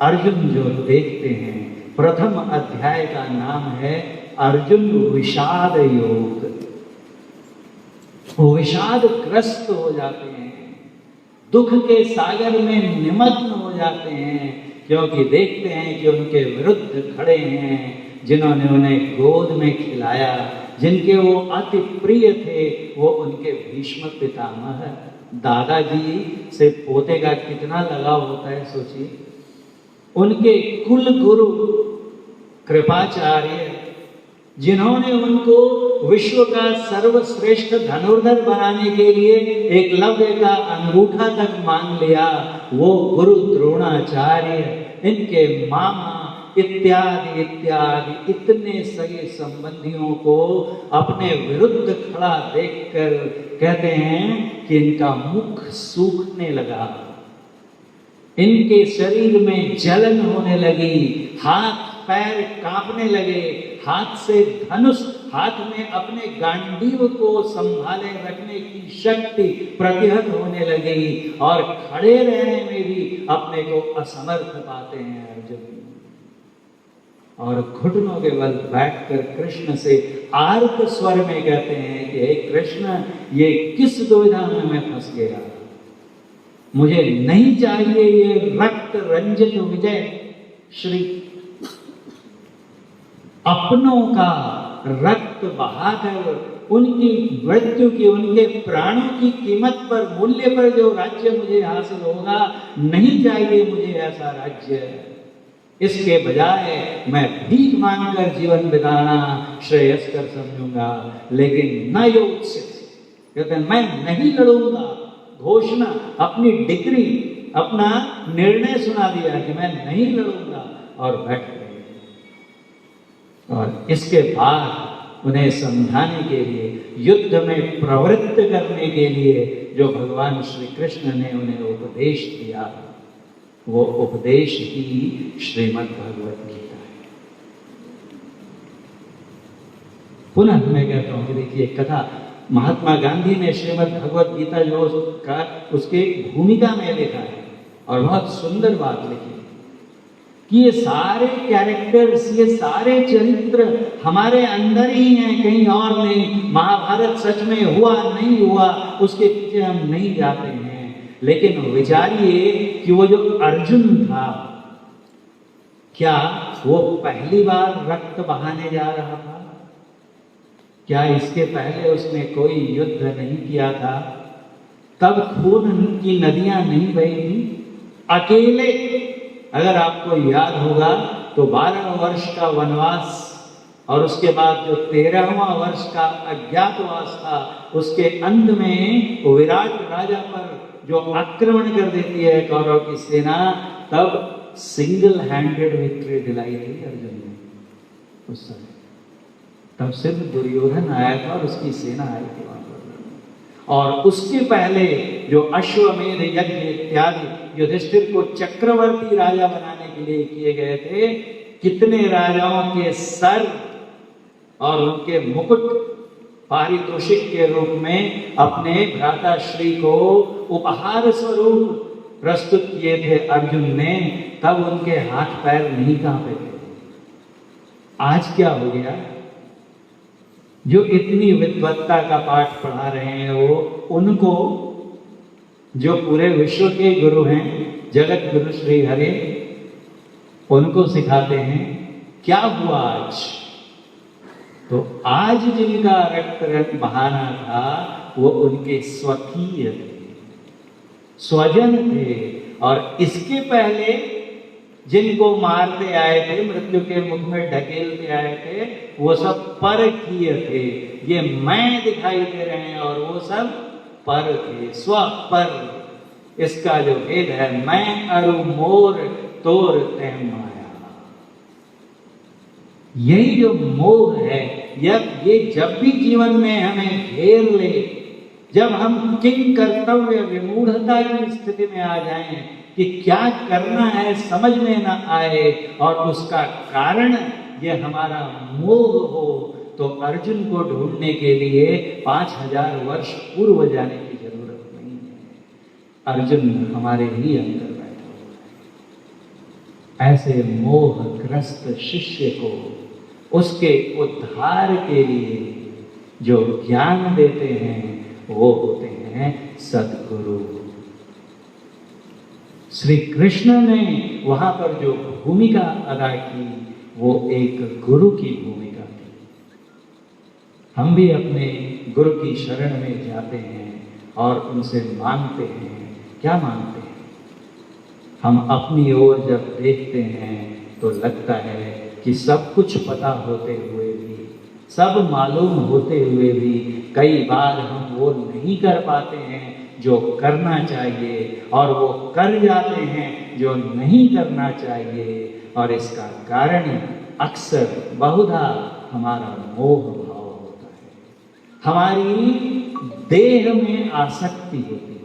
अर्जुन जो देखते हैं, प्रथम अध्याय का नाम है अर्जुन विषाद योग। वो विषाद ग्रस्त हो जाते हैं, दुख के सागर में निमग्न हो जाते हैं, क्योंकि देखते हैं कि उनके विरुद्ध खड़े हैं जिन्होंने उन्हें गोद में खिलाया, जिनके वो अति प्रिय थे, वो उनके भीष्म पितामह। दादाजी से पोते का कितना लगाव होता है सोचिए। उनके कुल गुरु कृपाचार्य, जिन्होंने उनको विश्व का सर्वश्रेष्ठ धनुर्धर बनाने के लिए एकलव्य का अंगूठा तक मांग लिया, वो गुरु द्रोणाचार्य, इनके मामा इत्यादि इत्यादि इतने सगे संबंधियों को अपने विरुद्ध खड़ा देखकर कहते हैं कि इनका मुख सूखने लगा, इनके शरीर में जलन होने लगी, हाथ पैर कांपने लगे, हाथ से धनुष, हाथ में अपने गांडीव को संभाले रखने की शक्ति प्रतिहत होने लगी और खड़े रहने में भी अपने को असमर्थ पाते हैं अर्जुन। और घुटनों के बल बैठकर कृष्ण से आर्त स्वर में कहते हैं कि हे कृष्ण, ये किस दुविधा में मैं फंस गया, मुझे नहीं चाहिए ये रक्त रंजित विजय श्री, अपनों का रक्त बहाकर उनकी मृत्यु की, उनके प्राणों की कीमत पर, मूल्य पर जो राज्य मुझे हासिल होगा, नहीं चाहिए मुझे ऐसा राज्य। इसके बजाय मैं भीख मांगकर जीवन बिताना श्रेयस्कर समझूंगा, लेकिन न योत्सित, कहते हैं मैं नहीं लड़ूंगा। घोषणा, अपनी डिग्री, अपना निर्णय सुना दिया कि मैं नहीं लड़ूंगा और बैठ गए। और इसके बाद उन्हें समझाने के लिए, युद्ध में प्रवृत्त करने के लिए जो भगवान श्री कृष्ण ने उन्हें उपदेश दिया, वो उपदेश ही श्रीमद् भगवत गीता है। पुनः मैं कहता हूं कि देखिए, कथा महात्मा गांधी ने श्रीमद् भगवत गीता जो उसके भूमिका में लिखा है, और बहुत सुंदर बात लिखी कि ये सारे कैरेक्टर्स, ये सारे चरित्र हमारे अंदर ही हैं, कहीं और नहीं। महाभारत सच में हुआ नहीं हुआ उसके पीछे हम नहीं जाते हैं, लेकिन विचारिए कि वो जो अर्जुन था, क्या वो पहली बार रक्त बहाने जा रहा था? क्या इसके पहले उसने कोई युद्ध नहीं किया था? तब खून की नदियां नहीं बही थी अकेले? अगर आपको याद होगा तो 12 वर्ष का वनवास और उसके बाद जो 13वां वर्ष का अज्ञातवास था, उसके अंत में विराट राजा पर जो आक्रमण कर देती है कौरव की सेना, तब सिंगल हैंडेड विक्ट्री दिलाई थी अर्जुन ने उस समय। तब सिर्फ दुर्योधन आया था और उसकी सेना आई थी वहां पर। और उसके पहले जो अश्वमेध यज्ञ इत्यादि युधिष्ठिर को चक्रवर्ती राजा बनाने के लिए किए गए थे, कितने राजाओं के सर और उनके मुकुट पारितोषिक के रूप में अपने भ्राताश्री को उपहार स्वरूप प्रस्तुत किए थे अर्जुन ने, तब उनके हाथ पैर नहीं कांपे थे। आज क्या हो गया? जो इतनी विद्वत्ता का पाठ पढ़ा रहे हैं, वो उनको, जो पूरे विश्व के गुरु हैं, जगत गुरु श्री हरि, उनको सिखाते हैं क्या हुआ आज। तो आज जिनका रक्त बहाना था वो उनके स्वकीय थे, स्वजन थे। और इसके पहले जिनको मारते आए थे, मृत्यु के मुख में ढकेलते आए थे, वो सब परकीय थे। ये मैं दिखाई दे रहे हैं और वो सब पर थे, स्वपर। इसका जो भेद है, मैं अरु मोर तोर ते माया, यही जो मोह है, ये जब भी जीवन में हमें घेर ले, जब हम किंग कर्तव्य विमूढ़ता की स्थिति में आ जाएं कि क्या करना है समझ में ना आए और उसका कारण ये हमारा मोह हो, तो अर्जुन को ढूंढने के लिए 5000 वर्ष पूर्व जाने की जरूरत नहीं है। अर्जुन हमारे ही अंदर बैठा हुआ है। ऐसे मोहग्रस्त शिष्य को उसके उद्धार के लिए जो ज्ञान देते हैं वो होते हैं सद्गुरु। श्री कृष्ण ने वहां पर जो भूमिका अदा की वो एक गुरु की भूमिका थी। हम भी अपने गुरु की शरण में जाते हैं और उनसे मांगते हैं। क्या मांगते हैं? हम अपनी ओर जब देखते हैं तो लगता है कि सब कुछ पता होते हुए भी, सब मालूम होते हुए भी कई बार हम वो नहीं कर पाते हैं जो करना चाहिए, और वो कर जाते हैं जो नहीं करना चाहिए, और इसका कारण अक्सर बहुधा हमारा मोह भाव होता है, हमारी देह में आसक्ति होती है।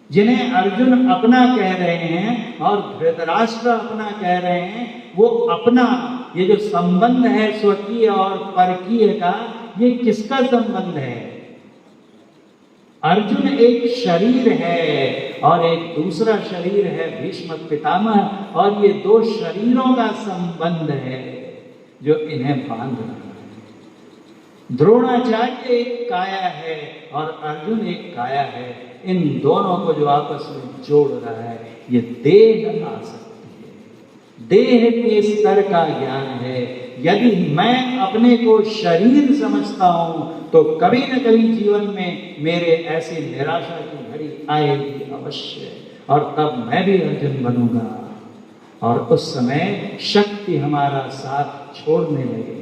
जिन्हें अर्जुन अपना कह रहे हैं और धृतराष्ट्र अपना कह रहे हैं, वो अपना ये जो संबंध है स्वकीय और परकीय का, ये किसका संबंध है? अर्जुन एक शरीर है और एक दूसरा शरीर है भीष्म पितामह, और ये दो शरीरों का संबंध है जो इन्हें बांध रहा है। द्रोणाचार्य एक काया है और अर्जुन एक काया है। इन दोनों को जो आपस में जोड़ रहा है ये देह आसक्ति है, देह के स्तर का ज्ञान है। यदि मैं अपने को शरीर समझता हूं तो कभी न कभी जीवन में मेरे ऐसी निराशा की घड़ी आएगी अवश्य, और तब मैं भी अर्जुन बनूंगा, और उस समय शक्ति हमारा साथ छोड़ने लगेगी।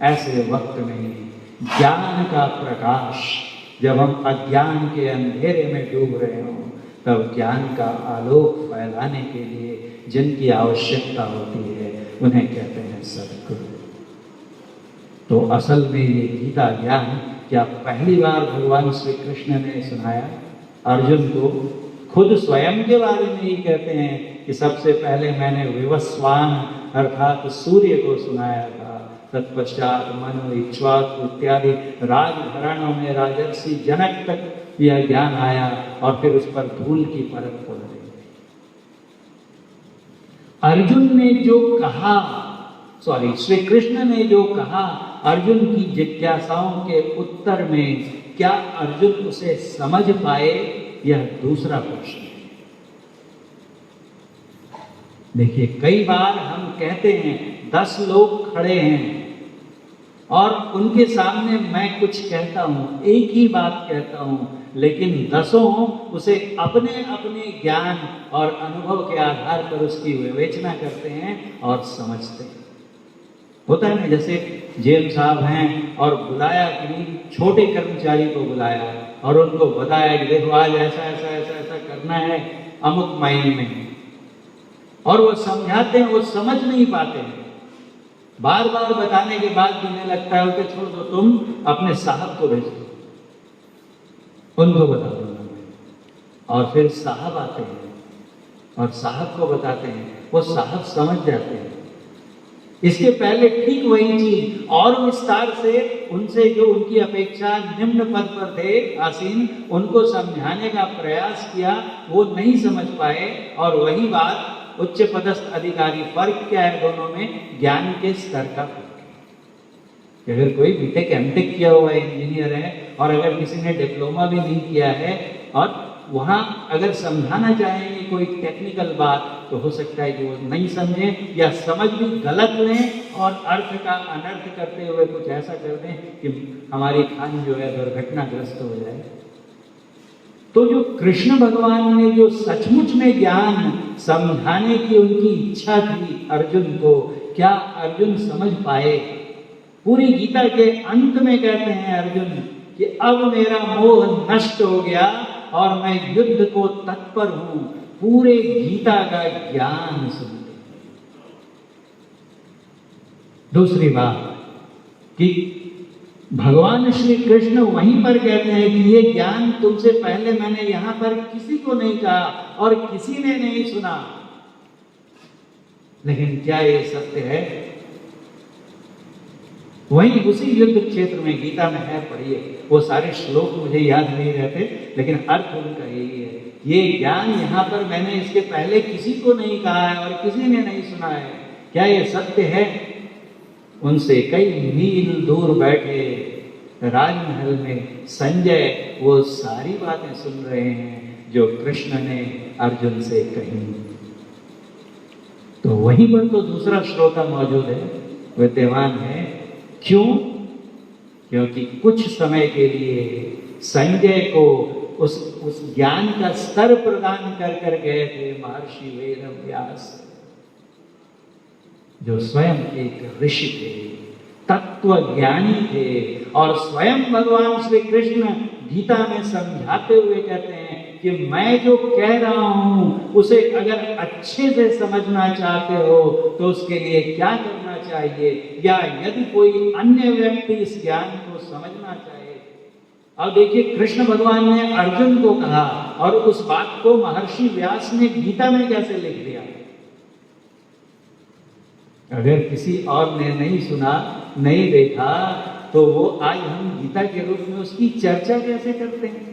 ऐसे वक्त में ज्ञान का प्रकाश, जब हम अज्ञान के अंधेरे में डूब रहे हों, तब ज्ञान का आलोक फैलाने के लिए जिनकी आवश्यकता होती है उन्हें कहते हैं सद्गुरु। तो असल में ये गीता ज्ञान क्या पहली बार भगवान श्री कृष्ण ने सुनाया अर्जुन को? खुद स्वयं के बारे में ही कहते हैं कि सबसे पहले मैंने विवस्वान अर्थात सूर्य को सुनाया था, तत्पश्चात मनु इक्ष्वाकु इत्यादि राजघरानों में राजर्षि जनक तक यह ज्ञान आया, और फिर उस पर धूल की परत पड़ गई। अर्जुन ने जो कहा, श्री कृष्ण ने जो कहा अर्जुन की जिज्ञासाओं के उत्तर में, क्या अर्जुन उसे समझ पाए, यह दूसरा प्रश्न है। देखिए, कई बार हम कहते हैं 10 लोग खड़े हैं और उनके सामने मैं कुछ कहता हूं, एक ही बात कहता हूं, लेकिन 10 उसे अपने अपने ज्ञान और अनुभव के आधार पर उसकी विवेचना करते हैं और समझते हैं। होता है ना, जैसे जेल साहब हैं और बुलाया किसी छोटे कर्मचारी को बुलाया और उनको बताया कि देखो आज ऐसा ऐसा ऐसा ऐसा करना है अमुक मायने में, और वो समझाते हैं, वो समझ नहीं पाते हैं। बार बार बताने के बाद उन्हें लगता है कि छोड़ दो, तुम अपने साहब को भेज दो, उनको बता दूंगा मैं। और फिर साहब आते हैं और साहब को बताते हैं, वो साहब समझ जाते हैं। इसके पहले ठीक वही चीज और विस्तार से उनसे जो उनकी अपेक्षा निम्न पद पर थे आसीन, उनको समझाने का प्रयास किया, वो नहीं समझ पाए। और वही बात उच्च पदस्थ अधिकारी, फर्क क्या है दोनों में? ज्ञान के स्तर का फर्क है। अगर कोई बीटेक एमटेक किया हुआ इंजीनियर है और अगर किसी ने डिप्लोमा भी नहीं किया है और वहां अगर समझाना चाहेंगे कोई टेक्निकल बात, तो हो सकता है कि वो नहीं समझे या समझ भी गलत लें और अर्थ का अनर्थ करते हुए कुछ ऐसा कर दें कि हमारी खान जो है दुर्घटनाग्रस्त हो जाए। तो जो कृष्ण भगवान ने जो सचमुच में ज्ञान समझाने की उनकी इच्छा थी अर्जुन को, क्या अर्जुन समझ पाए? पूरी गीता के अंत में कहते हैं अर्जुन कि अब मेरा मोह नष्ट हो गया और मैं युद्ध को तत्पर हूं। पूरे गीता का ज्ञान सुनते। दूसरी बात कि भगवान श्री कृष्ण वहीं पर कहते हैं कि ये ज्ञान तुमसे पहले मैंने यहां पर किसी को नहीं कहा और किसी ने नहीं सुना। लेकिन क्या ये सत्य है? वहीं उसी युद्ध क्षेत्र में गीता में है, पढ़िए। वो सारे श्लोक मुझे याद नहीं रहते, लेकिन अर्थ उनका यही है। ये ज्ञान यहाँ पर मैंने इसके पहले किसी को नहीं कहा है और किसी ने नहीं सुना है। क्या ये सत्य है? उनसे कई मील दूर बैठे राजमहल में संजय वो सारी बातें सुन रहे हैं जो कृष्ण ने अर्जुन से कही। तो वहीं पर तो दूसरा श्रोता मौजूद है, विद्यमान है। क्यों? क्योंकि कुछ समय के लिए संजय को उस ज्ञान का स्तर प्रदान कर कर गए थे महर्षि वेदव्यास, जो स्वयं एक ऋषि थे, तत्व ज्ञानी थे। और स्वयं भगवान श्री कृष्ण गीता में समझाते हुए कहते हैं कि कि मैं जो कह रहा हूं उसे अगर अच्छे से समझना चाहते हो तो उसके लिए क्या करना चाहिए, या यदि कोई अन्य व्यक्ति इस ज्ञान को समझना चाहे। अब देखिए कृष्ण भगवान ने अर्जुन को कहा और उस बात को महर्षि व्यास ने गीता में कैसे लिख दिया। अगर किसी और ने नहीं सुना, नहीं देखा, तो वो आज हम गीता के रूप में उसकी चर्चा कैसे करते हैं।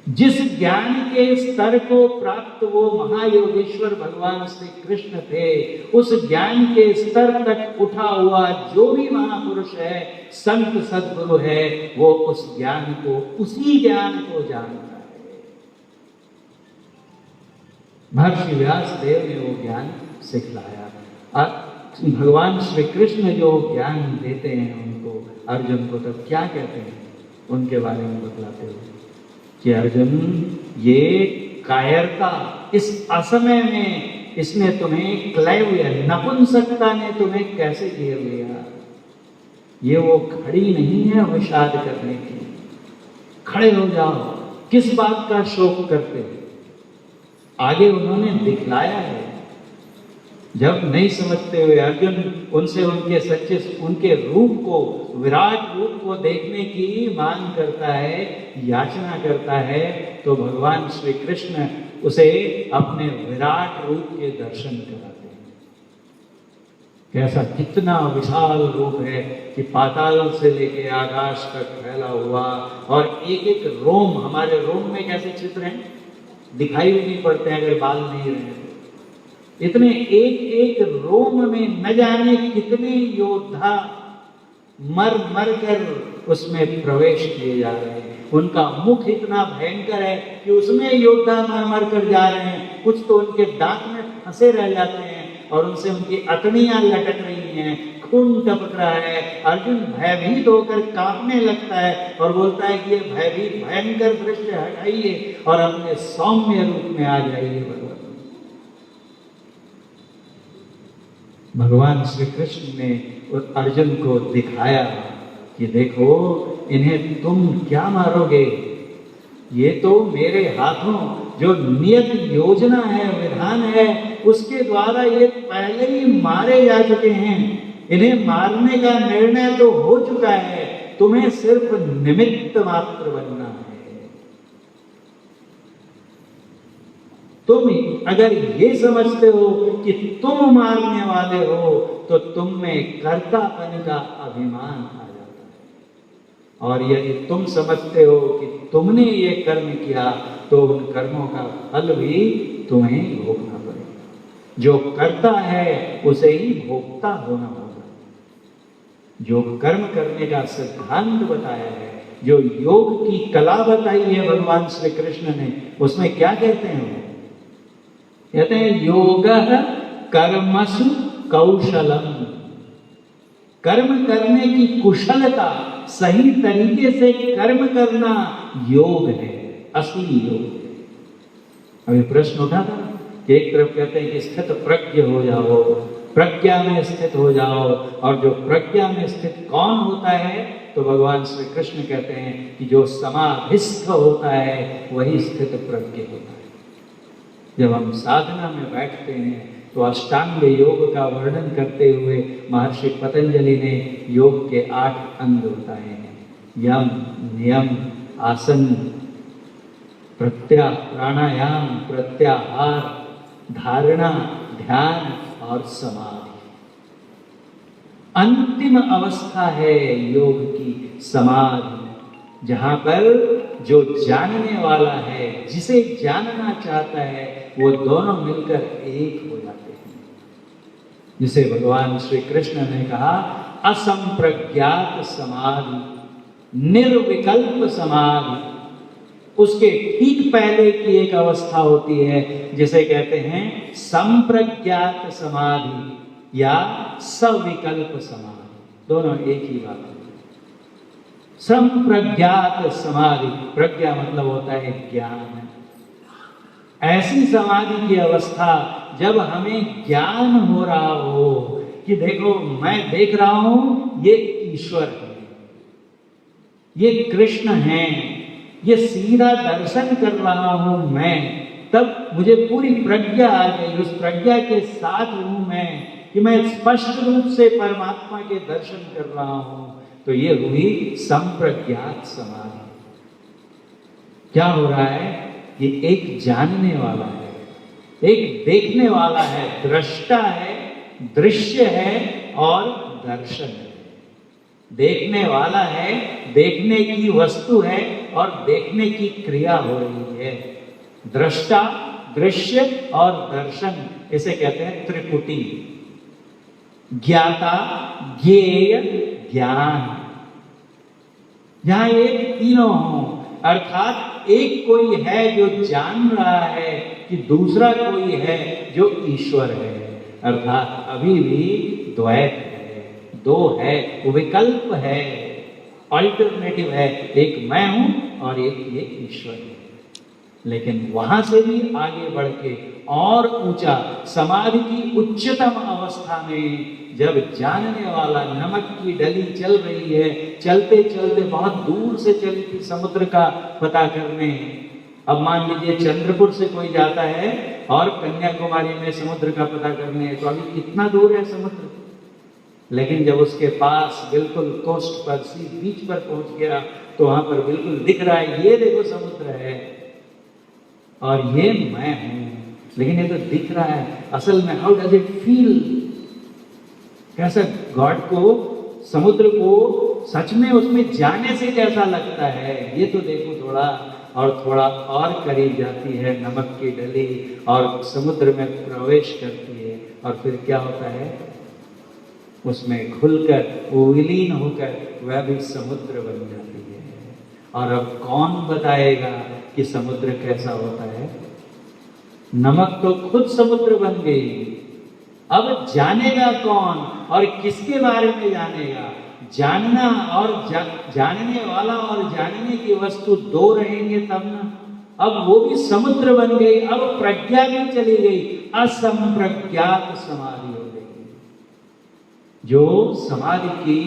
जिस ज्ञान के स्तर को प्राप्त वो महायोगेश्वर भगवान श्री कृष्ण थे, उस ज्ञान के स्तर तक उठा हुआ जो भी महापुरुष है, संत सद्गुरु है, वो उस ज्ञान को, उसी ज्ञान को जानता है। महर्षि व्यास देव ने वो ज्ञान सिखलाया। भगवान श्री कृष्ण जो ज्ञान देते हैं उनको, अर्जुन को तब क्या कहते हैं उनके बारे में बतलाते हुए कि अर्जुन, ये कायरता, इस असमय में इसने तुम्हें क्लैव्य, नपुंसकता ने तुम्हें कैसे घेर लिया। ये वो घड़ी नहीं है विषाद करने की। खड़े हो जाओ, किस बात का शोक करते। आगे उन्होंने दिखलाया है। जब नहीं समझते हुए अर्जुन उनसे उनके सच्चे, उनके रूप को, विराट रूप को देखने की मांग करता है, याचना करता है, तो भगवान श्री कृष्ण उसे अपने विराट रूप के दर्शन कराते हैं। कैसा, कितना विशाल रूप है कि पाताल से लेके आकाश तक फैला हुआ, और एक एक रोम, हमारे रोम में कैसे चित्र हैं, दिखाई भी नहीं पड़ते हैं अगर बाल नहीं रहे। इतने एक एक रोम में न जाने कितने योद्धा मर मर कर उसमें प्रवेश किए जा रहे हैं। उनका मुख इतना भयंकर है कि उसमें योद्धा मर मर कर जा रहे हैं। कुछ तो उनके दांत में फंसे रह जाते हैं और उनसे उनकी अतड़ियां लटक रही हैं, खून टपक रहा है। अर्जुन भयभीत होकर कांपने लगता है और बोलता है कि ये भयभीत भयंकर दृश्य हटाइए और अपने सौम्य रूप में आ जाइए। भगवान श्री कृष्ण ने अर्जुन को दिखाया कि देखो, इन्हें तुम क्या मारोगे, ये तो मेरे हाथों जो नियत योजना है, विधान है, उसके द्वारा ये पहले ही मारे जा चुके हैं। इन्हें मारने का निर्णय तो हो चुका है, तुम्हें सिर्फ निमित्त मात्र बनना है। तुम अगर ये समझते हो कि तुम मारने वाले हो, तो तुम में कर्तापन का अभिमान आ जाता है। और यदि तुम समझते हो कि तुमने ये कर्म किया, तो उन कर्मों का फल भी तुम्हें भोगना पड़ेगा। जो करता है उसे ही भोगता होना होगा। जो कर्म करने का सिद्धांत बताया है, जो योग की कला बताई है भगवान श्री कृष्ण ने, उसमें क्या कहते हैं? कहते हैं योगः कर्मसु कौशलम। कर्म करने की कुशलता, सही तरीके से कर्म करना योग है, असली योग है। अभी प्रश्न उठा था कि एक तरफ कहते हैं कि स्थित प्रज्ञ हो जाओ, प्रज्ञा में स्थित हो जाओ, और जो प्रज्ञा में स्थित कौन होता है, तो भगवान श्री कृष्ण कहते हैं कि जो समाधिस्थ होता है वही स्थित प्रज्ञ होता है। जब हम साधना में बैठते हैं तो अष्टांग योग का वर्णन करते हुए महर्षि पतंजलि ने योग के 8 अंग बताए हैं। यम, नियम, आसन, प्राणायाम, प्रत्याहार, धारणा, ध्यान और समाधि। अंतिम अवस्था है योग की समाधि, जहां पर जो जानने वाला है, जिसे जानना चाहता है, वो दोनों मिलकर एक हो जाते हैं। जिसे भगवान श्री कृष्ण ने कहा असंप्रज्ञात समाधि, निर्विकल्प समाधि। उसके ठीक पहले की एक अवस्था होती है जिसे कहते हैं संप्रज्ञात समाधि या सविकल्प समाधि। दोनों एक ही बात है। संप्रज्ञात समाधि, प्रज्ञा मतलब होता है ज्ञान। ऐसी समाधि की अवस्था जब हमें ज्ञान हो रहा हो कि देखो मैं देख रहा हूं ये ईश्वर है, ये कृष्ण है, ये सीधा दर्शन कर रहा हूं मैं, तब मुझे पूरी प्रज्ञा आ गई। उस प्रज्ञा के साथ हूं मैं कि मैं स्पष्ट रूप से परमात्मा के दर्शन कर रहा हूं। तो ये हुई संप्रज्ञात समाधि। क्या हो रहा है? ये एक जानने वाला है, एक देखने वाला है, दृष्टा है, दृश्य है और दर्शन है। देखने वाला है, देखने की वस्तु है और देखने की क्रिया हो रही है। दृष्टा, दृश्य और दर्शन, इसे कहते हैं त्रिपुटी। ज्ञाता, ज्ञेय, ज्ञान। जहां एक तीनों हो, अर्थात एक कोई है जो जान रहा है कि दूसरा कोई है जो ईश्वर है। अर्थात अभी भी द्वैत है, दो है, विकल्प है, अल्टरनेटिव है। एक मैं हूं और एक ये ईश्वर है। लेकिन वहां से भी आगे बढ़ के और ऊंचा, समाधि की उच्चतम अवस्था में जब जानने वाला, नमक की डली चल रही है, चलते चलते बहुत दूर से चली थी समुद्र का पता करने। अब मान लीजिए चंद्रपुर से कोई जाता है और कन्याकुमारी में समुद्र का पता करने, तो अभी कितना दूर है समुद्र। लेकिन जब उसके पास बिल्कुल कोस्ट पर, सी बीच पर पहुंच गया, तो वहां पर बिल्कुल दिख रहा है, ये देखो समुद्र है और ये मैं हूं। लेकिन ये तो दिख रहा है, असल में हाउ डज इट फील? कैसा गॉड को, समुद्र को सच में उसमें जाने से कैसा लगता है, ये तो देखो थोड़ा। और थोड़ा और करीब जाती है नमक की डली और समुद्र में प्रवेश करती है, और फिर क्या होता है? उसमें घुलकर, विलीन होकर वह भी समुद्र बन जाती है। और अब कौन बताएगा कि समुद्र कैसा होता है? नमक तो खुद समुद्र बन गई। अब जानेगा कौन और किसके बारे में जानेगा? जानना और जानने वाला और जानने की वस्तु दो रहेंगे तब ना। अब वो भी समुद्र बन गई, अब प्रज्ञा भी चली गई, असंप्रज्ञात समाधि हो गई। जो समाधि की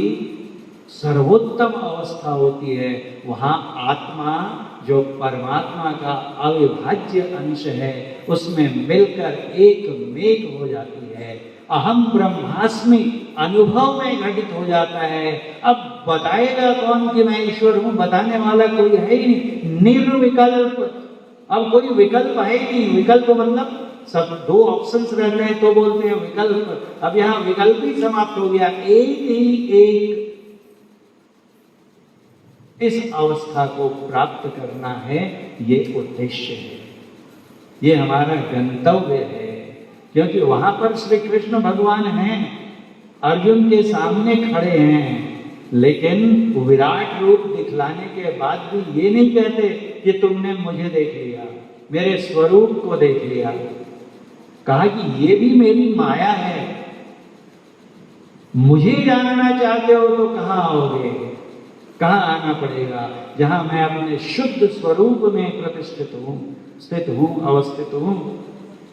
सर्वोत्तम अवस्था होती है, वहां आत्मा जो परमात्मा का अविभाज्य अंश है, उसमें मिलकर एक मेक हो जाती है। अहम ब्रह्मास्मि अनुभव में घटित हो जाता है। अब बताएगा कौन कि मैं ईश्वर हूं? बताने वाला कोई है ही नहीं, निर्विकल्प। अब कोई विकल्प है ही नहीं। विकल्प मतलब सब दो ऑप्शंस रहते हैं तो बोलते हैं विकल्प। अब यहां विकल्प ही समाप्त हो गया, एक ही एक। इस अवस्था को प्राप्त करना है, ये उद्देश्य है, ये हमारा गंतव्य है। क्योंकि वहां पर श्री कृष्ण भगवान हैं, अर्जुन के सामने खड़े हैं, लेकिन विराट रूप दिखलाने के बाद भी ये नहीं कहते कि तुमने मुझे देख लिया, मेरे स्वरूप को देख लिया। कहा कि ये भी मेरी माया है, मुझे जानना चाहते हो तो कहां आओगे, कहां आना पड़ेगा? जहां मैं अपने शुद्ध स्वरूप में प्रतिष्ठित हूं, स्थित हूं, अवस्थित हूं।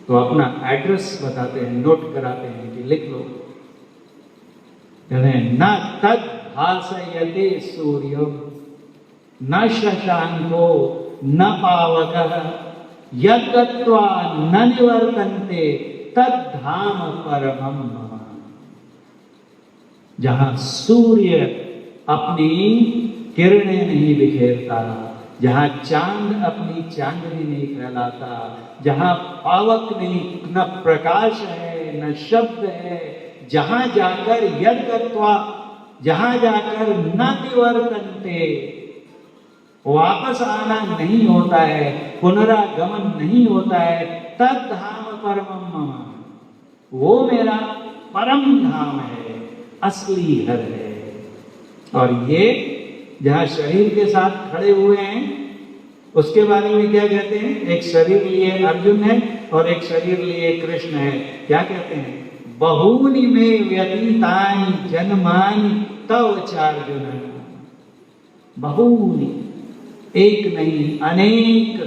तो अपना एड्रेस बताते हैं, नोट कराते हैं कि लिख लो। न तद भासयते सूर्यो न शशांको न पावकः यद्गत्वा न निवर्तन्ते तद्धाम परमं मम। जहां सूर्य अपनी किरणें नहीं बिखेरता, जहां चांद अपनी चांदनी नहीं फैलाता, जहां पावक नहीं, न प्रकाश है न शब्द है, जहां जाकर यद्गत्वा, जहां जाकर न निवर्तन्ते, वापस आना नहीं होता है, पुनरागमन नहीं होता है, तद्धाम परमं मम, वो मेरा परम धाम है, असली घर है। और ये जहां शरीर के साथ खड़े हुए हैं, उसके बारे में क्या कहते हैं? एक शरीर लिए अर्जुन है और एक शरीर लिए कृष्ण है। क्या कहते हैं? बहूनि में व्यतीतानि जन्मानि तव चार्जुन। बहुनी, एक नहीं अनेक,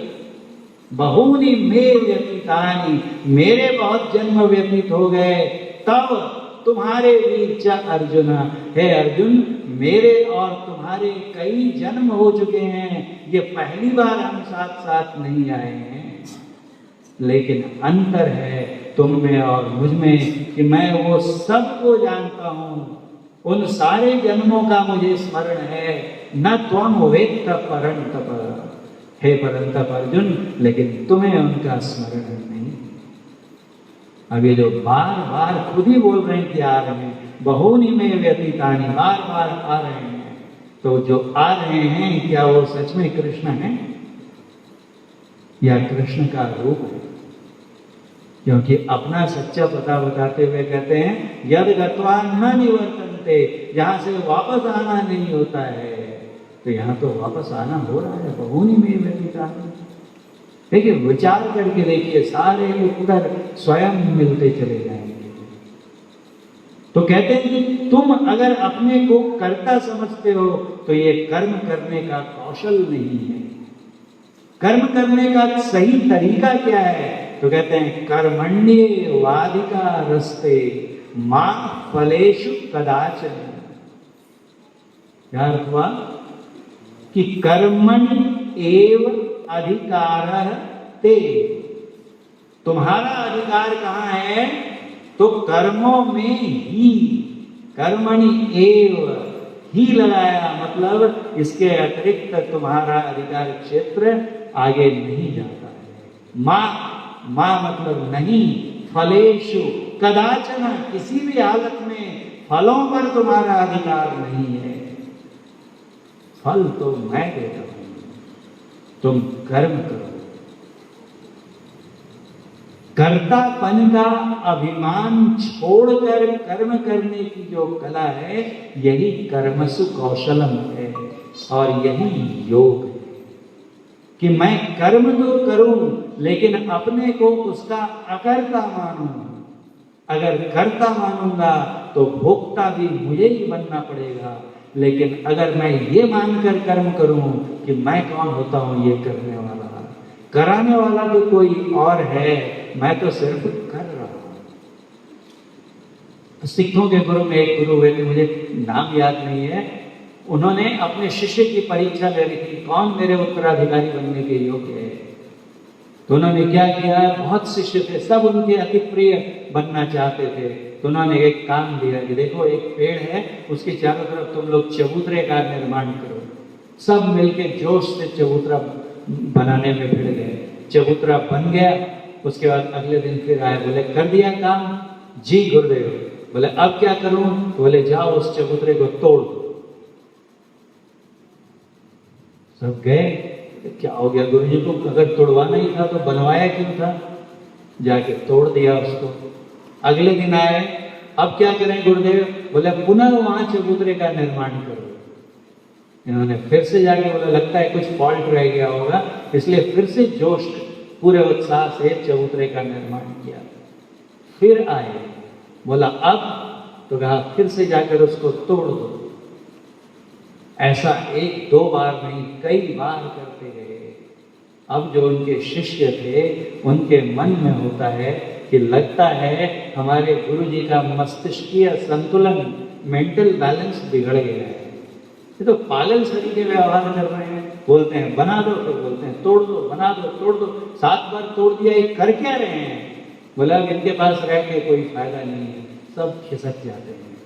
बहुनी में व्यतीतानि, मेरे बहुत जन्म व्यतीत हो गए, तब तुम्हारे भी च अर्जुन, हे अर्जुन मेरे और तुम्हारे कई जन्म हो चुके हैं, ये पहली बार हम साथ साथ नहीं आए हैं। लेकिन अंतर है तुम में और मुझ में कि मैं वो सब को जानता हूं, उन सारे जन्मों का मुझे स्मरण है। न त्वम वेत्त परंतप, हे परंतप अर्जुन, लेकिन तुम्हें उनका स्मरण नहीं। अब ये जो बार बार खुद ही बोल रहे हैं कि आ रहे हैं, बहुनी में व्यतीतानि, बार बार आ रहे हैं, तो जो आ रहे हैं क्या वो सच में कृष्ण है या कृष्ण का रूप है? क्योंकि अपना सच्चा पता बताते हुए कहते हैं यद गत्वा न निवर्तन्ते, जहां से वापस आना नहीं होता है। तो यहां तो वापस आना हो रहा है, बहुनी में व्यतीतानि। देखिए विचार करके देखिए, सारे उत्तर स्वयं मिलते चले जाएंगे। तो कहते हैं कि तुम अगर अपने को कर्ता समझते हो तो ये कर्म करने का कौशल नहीं है। कर्म करने का सही तरीका क्या है? तो कहते हैं कर्मण्ये वाधिका रस्ते मां फलेषु कदाचन। क्या अर्थ हुआ कि कर्मण एव अधिकारः ते, तुम्हारा अधिकार कहां है? तो कर्मों में ही, कर्मणि एव ही लगाया, मतलब इसके अतिरिक्त तुम्हारा अधिकार क्षेत्र आगे नहीं जाता है। मां मतलब नहीं, फलेषु कदाचन, किसी भी हालत में फलों पर तुम्हारा अधिकार नहीं है। फल तो मैं देता हूं, तुम कर्म करो। कर्तापन का अभिमान छोड़कर कर्म करने की जो कला है, यही कर्मसु कौशलम है और यही योग है कि मैं कर्म तो करूं लेकिन अपने को उसका अकर्ता मानूं। अगर कर्ता मानूंगा तो भोक्ता भी मुझे ही बनना पड़ेगा, लेकिन अगर मैं ये मानकर कर्म करूं कि मैं कौन होता हूं ये करने वाला, कराने वाला भी कोई और है, मैं तो सिर्फ कर रहा हूं। सिखों के गुरु में एक गुरु हुए थे, मुझे नाम याद नहीं है, उन्होंने अपने शिष्य की परीक्षा ले रही थी, कौन मेरे उत्तराधिकारी बनने के योग्य है। तो उन्होंने क्या किया, बहुत शिष्य थे, सब उनके अति प्रिय बनना चाहते थे। तो उन्होंने एक काम दिया कि देखो एक पेड़ है, उसके चारों तरफ तुम लोग चबूतरे का निर्माण करो। सब मिलके जोश से चबूतरा बनाने में भिड़ गए। चबूतरा बन गया, उसके बाद अगले दिन फिर आए, बोले कर दिया काम? जी गुरुदेव। बोले अब क्या करूं? बोले जाओ उस चबूतरे को तोड़ दो। सब गए, क्या हो गया गुरु जी को, अगर तोड़वाना ही था तो बनवाया क्यों था? जाके तोड़ दिया उसको। अगले दिन आए, अब क्या करें गुरुदेव? बोले पुनः वहां चबूतरे का निर्माण करो। इन्होंने फिर से जाके बोला लगता है कुछ फॉल्ट रह गया होगा, इसलिए फिर से जोश पूरे उत्साह से चबूतरे का निर्माण किया। फिर आए, बोला अब? तो कहा फिर से जाकर उसको तोड़ दो। ऐसा एक दो बार नहीं, कई बार करते गए। अब जो उनके शिष्य थे उनके मन में होता है कि लगता है हमारे गुरु जी का मस्तिष्कीय संतुलन, मेंटल बैलेंस बिगड़ गया है, ये तो पागल तरीके व्यवहार कर रहे हैं। बोलते हैं बना दो, तो बोलते हैं तोड़ दो, बना दो तोड़ दो। 7 बार तोड़ दिया, ये कर क्या रहे हैं? बोला इनके पास रह के कोई फायदा नहीं है, सब खिसक जाते हैं,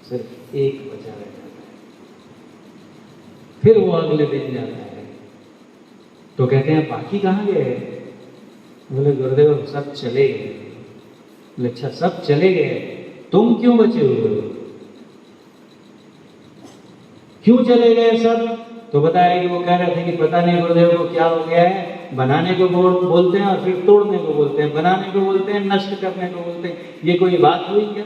सिर्फ एक बचा रह जाता है। फिर वो अगले दिन जाता है तो कहते हैं बाकी कहाँ गए? बोले गुरुदेव सब चले गए। बोले अच्छा सब चले गए, तुम क्यों बचे हुए हो? क्यों चले गए सब? तो बताया कि वो कह रहे थे कि पता नहीं गुरुदेव को क्या हो गया है, बनाने को बोलते हैं और फिर तोड़ने को बोलते हैं, बनाने को बोलते हैं, नष्ट करने को बोलते हैं। ये कोई बात हुई क्या?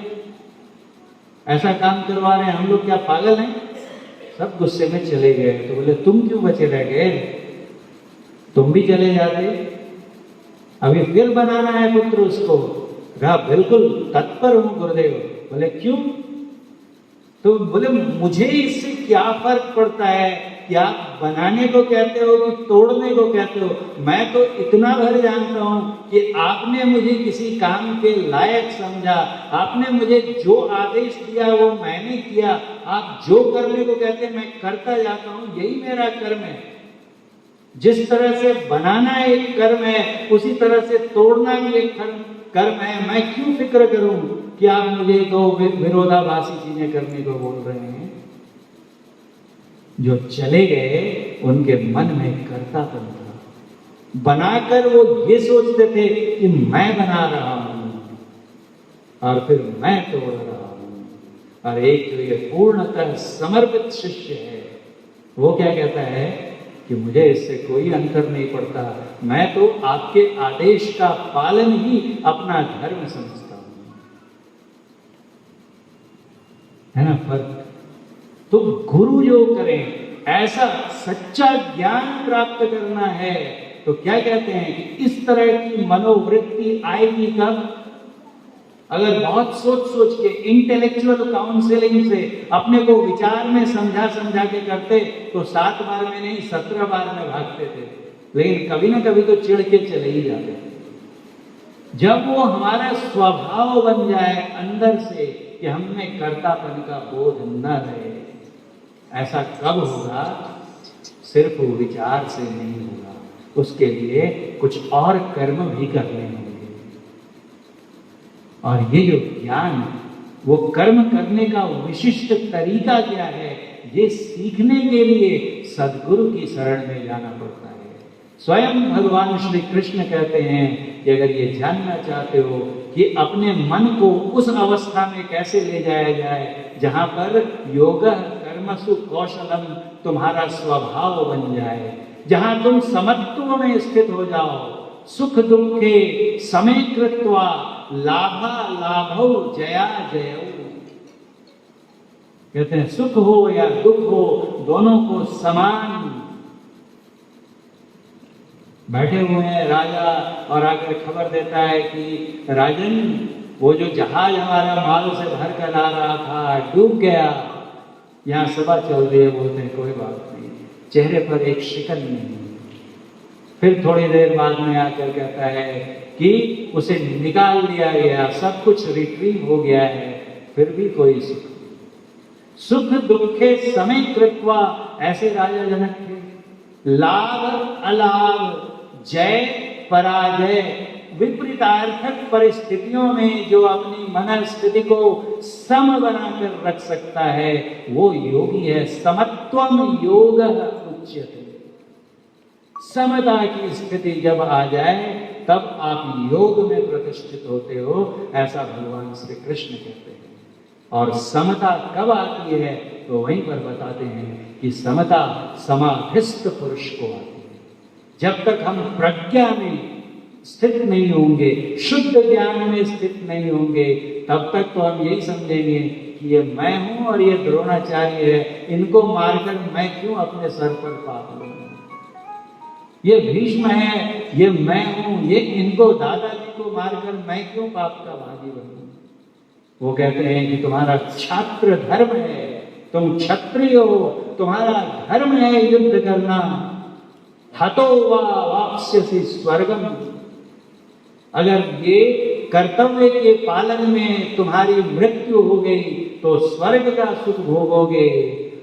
ऐसा काम करवा रहे हैं हम लोग, क्या पागल हैं? सब गुस्से में चले गए। तो बोले तुम क्यों बचे रह गए? तुम भी चले जाते, अभी फिर बनाना है पुत्र उसको। कहा बिल्कुल तत्पर हूं गुरुदेव। बोले क्यों? तो बोले मुझे इससे क्या फर्क पड़ता है कि आप बनाने को कहते हो कि तोड़ने को कहते हो। मैं तो इतना भर जानता हूं कि आपने मुझे किसी काम के लायक समझा, आपने मुझे जो आदेश दिया वो मैंने किया। आप जो करने को कहते हैं मैं करता जाता हूं, यही मेरा कर्म है। जिस तरह से बनाना एक कर्म है, उसी तरह से तोड़ना भी एक कर्म है। मैं क्यों फिक्र करूं कि आप मुझे दो विरोधाभासी चीजें करने को बोल रहे हैं। जो चले गए उनके मन में कर्तापन था। बनाकर वो ये सोचते थे कि मैं बना रहा हूं और फिर मैं तोड़ रहा हूं। और एक जो ये पूर्णतः समर्पित शिष्य है, वो क्या कहता है कि मुझे इससे कोई अंतर नहीं पड़ता, मैं तो आपके आदेश का पालन ही अपना धर्म समझता हूं। है ना फर्क? तो गुरु जो करें, ऐसा सच्चा ज्ञान प्राप्त करना है तो क्या कहते हैं कि इस तरह की मनोवृत्ति आएगी कब? अगर बहुत सोच सोच के इंटेलेक्चुअल काउंसलिंग से अपने को विचार में समझा समझा के करते तो 7 बार में नहीं 17 बार में भागते थे, लेकिन कभी ना कभी तो चिढ़ के चले ही जाते थे। जब वो हमारा स्वभाव बन जाए अंदर से कि हमें कर्तापन का बोध न रहे, ऐसा कब होगा? सिर्फ विचार से नहीं होगा, उसके लिए कुछ और कर्म भी करने होंगे। और ये जो ज्ञान, वो कर्म करने का विशिष्ट तरीका क्या है, ये सीखने के लिए सद्गुरु की शरण में जाना पड़ता है। स्वयं भगवान श्री कृष्ण कहते हैं कि अगर ये जानना चाहते हो कि अपने मन को उस अवस्था में कैसे ले जाया जाए जहां पर योगः कर्मसु कौशलम तुम्हारा स्वभाव बन जाए, जहां तुम समत्व में स्थित हो जाओ, सुख दुखे समे कृत्वा लाभा लाभौ जया जयौ। कहते हैं सुख हो या दुख हो, दोनों को समान। बैठे हुए हैं राजा और आकर खबर देता है कि राजन, वो जो जहाज हमारा माल से भर कर ला रहा था डूब गया। यहाँ सभा चल रही है, बोलते हैं कोई बात नहीं, चेहरे पर एक शिकन नहीं। फिर थोड़ी देर बाद में आकर कहता है कि उसे निकाल दिया गया, सब कुछ रिट्रीव हो गया है, फिर भी कोई सुख दुखे समय कृत्वा, ऐसे राजा जनक थे। लाभ अलाभ, जय पराजय, विपरीतार्थक परिस्थितियों में जो अपनी मन स्थिति को सम बनाकर रख सकता है वो योगी है। समत्वम योग उच्यते। समता की स्थिति जब आ जाए तब आप योग में प्रतिष्ठित होते हो, ऐसा भगवान श्री कृष्ण कहते हैं। और समता कब आती है तो वहीं पर बताते हैं कि समता समाधिस्थ पुरुष को आती है। जब तक हम प्रज्ञा में स्थित नहीं होंगे, शुद्ध ज्ञान में स्थित नहीं होंगे, तब तक तो हम यही समझेंगे कि ये मैं हूं और ये द्रोणाचार्य है, इनको मारकर मैं क्यों अपने सर पर पाप लूं। ये भीष्म है, ये मैं हूं, ये इनको दादाजी को मारकर मैं क्यों पाप का भागी बनूं। वो कहते हैं कि तुम्हारा छात्र धर्म है, तुम क्षत्रिय हो, तुम्हारा धर्म है युद्ध करना। हतो वा वाप्स्यसि स्वर्गम। अगर ये कर्तव्य के पालन में तुम्हारी मृत्यु हो गई तो स्वर्ग का सुख भोगोगे।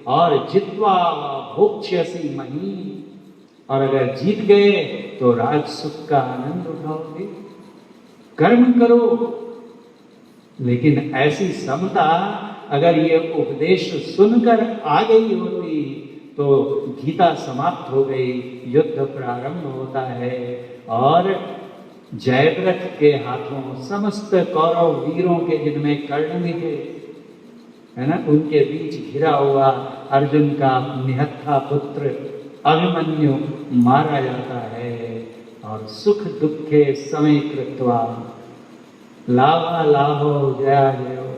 और जित्वा भोक्ष्यसि मही, और अगर जीत गए तो राज सुख का आनंद उठाओगे। कर्म करो। लेकिन ऐसी समता अगर ये उपदेश सुनकर आ गई होती तो गीता समाप्त हो गई, युद्ध प्रारंभ होता है और जयद्रथ के हाथों समस्त कौरव वीरों के, जिनमें कर्ण भी थे, है ना, उनके बीच घिरा हुआ अर्जुन का निहत्था पुत्र अभिमन्यु मारा जाता है। और सुख दुखे समय कृत्वा लाभा लाभो जया जयो।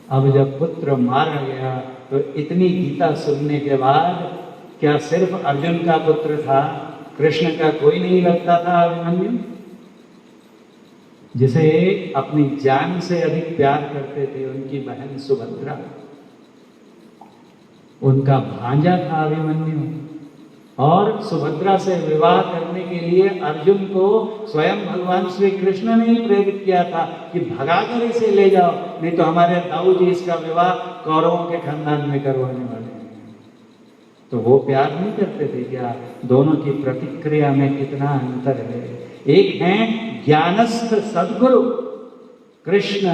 अब जब पुत्र मारा गया तो इतनी गीता सुनने के बाद क्या सिर्फ अर्जुन का पुत्र था, कृष्ण का कोई नहीं लगता था अभिमन्यु, जिसे अपनी जान से अधिक प्यार करते थे उनकी बहन सुभद्रा। उनका भांजा था अभिमन्यु, और सुभद्रा से विवाह करने के लिए अर्जुन को स्वयं भगवान श्री कृष्ण ने ही प्रेरित किया था कि भगाकर इसे ले जाओ, नहीं तो हमारे दाऊ जी इसका विवाह कौरवों के खानदान में करवाने वाले हैं। तो वो प्यार नहीं करते थे क्या? दोनों की प्रतिक्रिया में कितना अंतर है। एक है ज्ञानस्थ सद्गुरु कृष्ण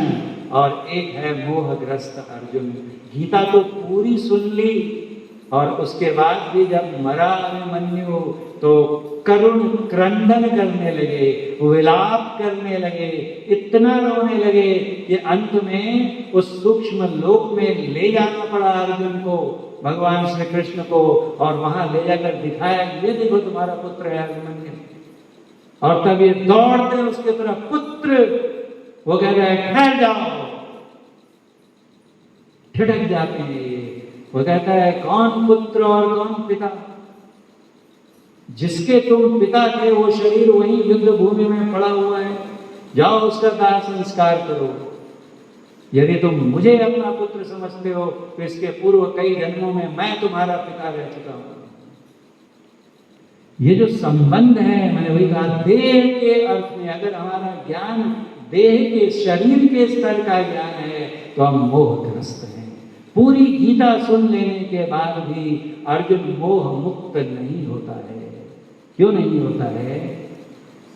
और एक है मोहग्रस्त अर्जुन। गीता तो पूरी सुन ली और उसके बाद भी जब मरा अभिमन्यु तो करुण क्रंदन करने लगे, विलाप करने लगे, इतना रोने लगे कि अंत में उस सूक्ष्म लोक में ले जाना पड़ा अर्जुन को, भगवान श्री कृष्ण को, और वहां ले जाकर दिखाया, ये देखो तुम्हारा पुत्र है अभिमन्यु। और तब ये दौड़ते उसके तरफ, पुत्र, वो कह रहे हैं ठहर जाओ, ठिठक जाते हैं। वो कहता है कौन पुत्र और कौन पिता? जिसके तुम पिता थे वो शरीर वहीं युद्ध भूमि में पड़ा हुआ है, जाओ उसका दाह संस्कार करो। यदि तुम मुझे अपना पुत्र समझते हो तो इसके पूर्व कई जन्मों में मैं तुम्हारा पिता रह चुका हूं। ये जो संबंध है, मैंने वही कहा, देह के अर्थ में अगर हमारा ज्ञान देह के शरीर के स्तर का ज्ञान है तो हम मोहग्रस्त हैं। पूरी गीता सुन लेने के बाद भी अर्जुन मोह मुक्त नहीं होता है। क्यों नहीं होता है?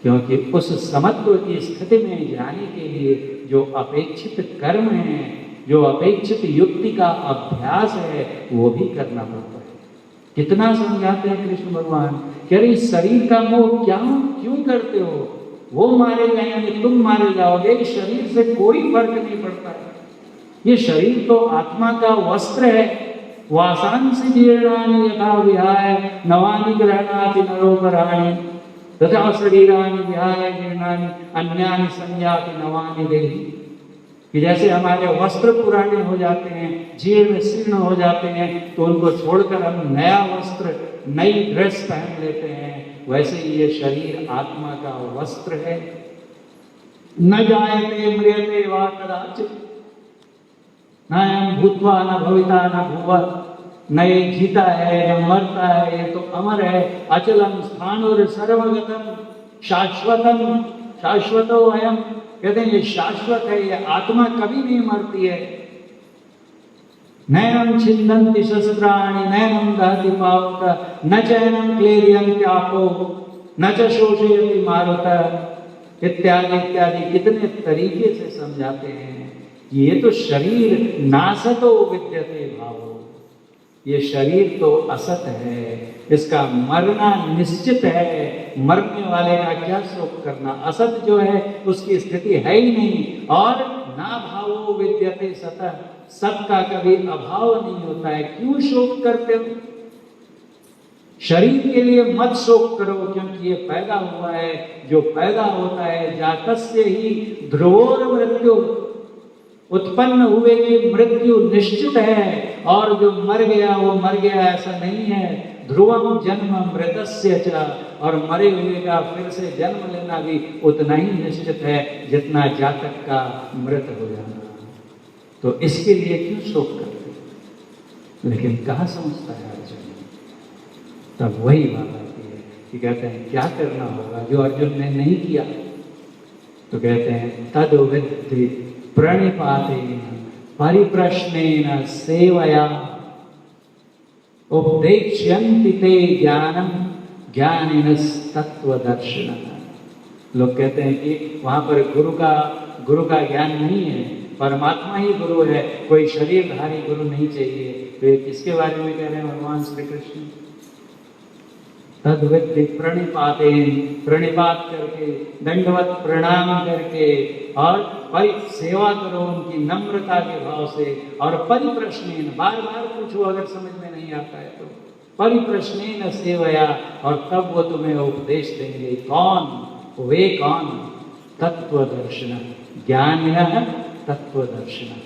क्योंकि उस समत्व की स्थिति में जाने के लिए जो अपेक्षित कर्म है, जो अपेक्षित युक्ति का अभ्यास है, वो भी करना पड़ता है। कितना समझाते हैं कृष्ण भगवान कि अरे शरीर का मोह क्यों करते हो? वो मारे जाएंगे, तुम मारे जाओगे, शरीर से कोई फर्क नहीं पड़ता है। ये शरीर तो आत्मा का वस्त्र है। वासांसि जीर्णानि यथा विहाय नवानि गृह्णाति नरोपराणि तथा शरीराणि विहाय जीर्णानि अन्यानि संयाति नवानि देहि। कि जैसे हमारे वस्त्र पुराने हो जाते हैं, जीर्ण शीर्ण हो जाते हैं, तो उनको छोड़कर हम नया वस्त्र, नई ड्रेस पहन लेते हैं, वैसे ही ये शरीर आत्मा का वस्त्र है। न जायते म्रियते वा कदाचित् न भूत्वा न भविता न भुवः। न ये जीता है न मरता है, ये तो अमर है। अचलम स्थाणुर सर्वगतम शाश्वतम शाश्वतो अयम। कहते हैं ये शाश्वत है, ये आत्मा कभी नहीं मरती है। नैनम छिन्दन्ति शस्त्राणि नैनम दहति पावक न चैनम क्लेदयन्ति आपो न च शोषयति मारुतः। इत्यादि इत्यादि कितने तरीके से समझाते हैं। ये तो शरीर नासतो विद्यते भावो, ये शरीर तो असत है, इसका मरना निश्चित है। मरने वाले का क्या शोक करना? असत जो है उसकी स्थिति है ही नहीं। और ना भावो विद्यते सतः, सत का कभी अभाव नहीं होता है। क्यों शोक करते हो? शरीर के लिए मत शोक करो, क्योंकि ये पैदा हुआ है। जो पैदा होता है जातस्य ही ध्रुवोर मृत्यु, उत्पन्न हुए की मृत्यु निश्चित है। और जो मर गया वो मर गया ऐसा नहीं है। ध्रुवम जन्म मृतस्य च, और मरे हुए का फिर से जन्म लेना भी उतना ही निश्चित है जितना जातक का मृत हो जाना। तो इसके लिए क्यों शोक करते? लेकिन कहाँ समझता है अर्जुन? तब वही बात आती है कि कहते हैं क्या करना होगा जो अर्जुन ने नहीं किया। तो कहते हैं तद विद्धि प्रणिपातेन परिप्रश्नेन सेवया उपदेक्ष्यन्ति ते ज्ञानम ज्ञानिनस्तत्वदर्शिनः। लोग कहते हैं कि वहां पर गुरु का ज्ञान नहीं है, परमात्मा ही गुरु है, कोई शरीरधारी गुरु नहीं चाहिए। तो ये किसके बारे में कह रहे हैं भगवान श्री कृष्ण? तद्विद्धि प्रणिपातेन, प्रणिपात करके, दंडवत प्रणाम करके, और सेवा करो उनकी नम्रता के भाव से। और परिप्रश्नेन, बार बार पूछो अगर समझ में नहीं आता है तो। परिप्रश्नेन सेवया, और तब वो तुम्हें उपदेश देंगे। कौन? वे कौन? तत्वदर्शिनः, ज्ञानिनः तत्वदर्शिनः।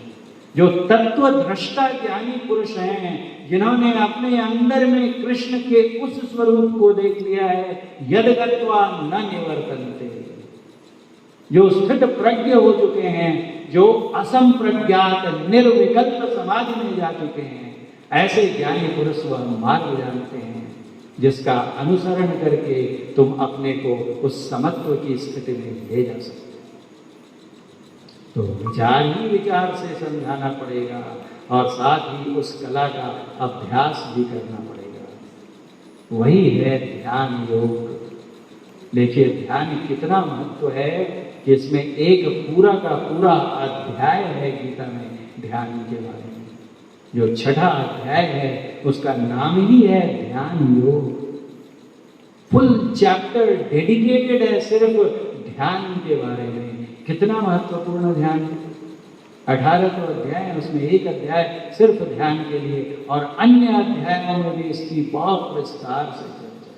जो तत्वद्रष्टा ज्ञानी पुरुष हैं, जिन्होंने अपने अंदर में कृष्ण के उस स्वरूप को देख लिया है, यद्गत्वा न निवर्तन्ते, जो स्थित प्रज्ञ हो चुके हैं, जो असंप्रज्ञात निर्विकल्प समाधि में जा चुके हैं, ऐसे ज्ञानी पुरुष वह मार्ग जानते हैं जिसका अनुसरण करके तुम अपने को उस समत्व की स्थिति में ले जा सकते हो। तो विचार ही विचार से समझाना पड़ेगा और साथ ही उस कला का अभ्यास भी करना पड़ेगा। वही है ध्यान योग। देखिए ध्यान कितना महत्व है कि इसमें एक पूरा का पूरा अध्याय है गीता में ध्यान के बारे में। जो छठा अध्याय है उसका नाम ही है ध्यान योग। फुल चैप्टर डेडिकेटेड है सिर्फ ध्यान के बारे में। कितना महत्वपूर्ण ध्यान है। 18 तो अध्याय है, उसमें एक अध्याय सिर्फ ध्यान के लिए और अन्य अध्यायों में भी इसकी बहुत विस्तार से चर्चा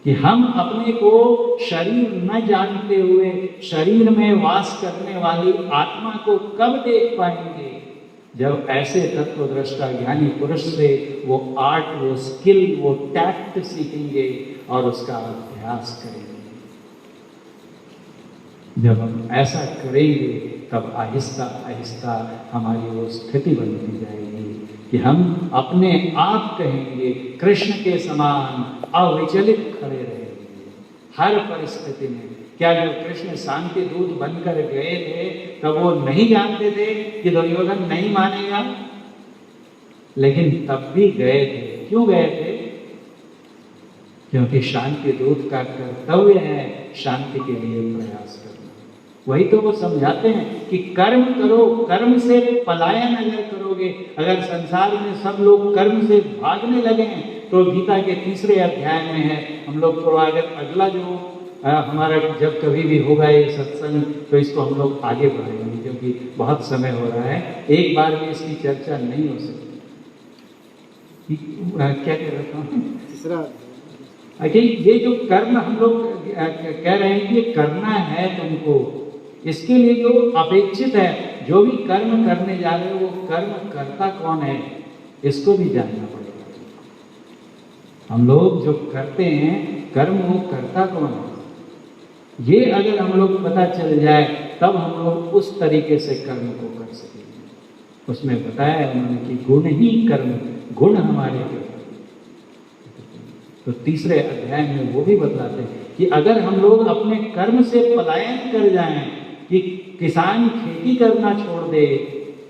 कि हम अपने को शरीर न जानते हुए शरीर में वास करने वाली आत्मा को कब देख पाएंगे, जब ऐसे तत्वदृष्टा ज्ञानी पुरुष से वो आर्ट, वो स्किल, वो टैक्ट सीखेंगे और उसका अभ्यास करेंगे। जब हम ऐसा करेंगे तब आहिस्ता आहिस्ता हमारी वो स्थिति बनती जाएगी कि हम अपने आप कहेंगे कृष्ण के समान अविचलित खड़े रहेंगे हर परिस्थिति में। क्या जब कृष्ण शांति दूत बनकर गए थे तब वो नहीं जानते थे कि दुर्योधन नहीं मानेगा, लेकिन तब भी गए थे। क्यों गए थे? क्योंकि शांति दूत का कर्तव्य है शांति के लिए प्रयास करना। वही तो वो समझाते हैं कि कर्म करो, कर्म से पलायन अगर करोगे, अगर संसार में सब लोग कर्म से भागने लगे हैं तो गीता के 3 अध्याय में है। हम लोग तो अगला जो हमारा जब कभी भी होगा ये सत्संग तो इसको हम लोग आगे बढ़ाएंगे क्योंकि बहुत समय हो रहा है, एक बार भी इसकी चर्चा नहीं हो सकती। क्या कह रहा हूँ? तीसरा ये जो कर्म हम लोग कह रहे हैं कि करना है तुमको, इसके लिए जो अपेक्षित है, जो भी कर्म करने जा रहे हो वो कर्म करता कौन है इसको भी जानना पड़ेगा। हम लोग जो करते हैं कर्म वो करता कौन है, ये अगर हम लोग पता चल जाए तब हम लोग उस तरीके से कर्म को कर सकेंगे। उसमें बताया उन्होंने कि गुण ही कर्म, गुण हमारे कर्म। तो 3 अध्याय में वो भी बताते हैं कि अगर हम लोग अपने कर्म से पलायन कर जाएं, कि किसान खेती करना छोड़ दे,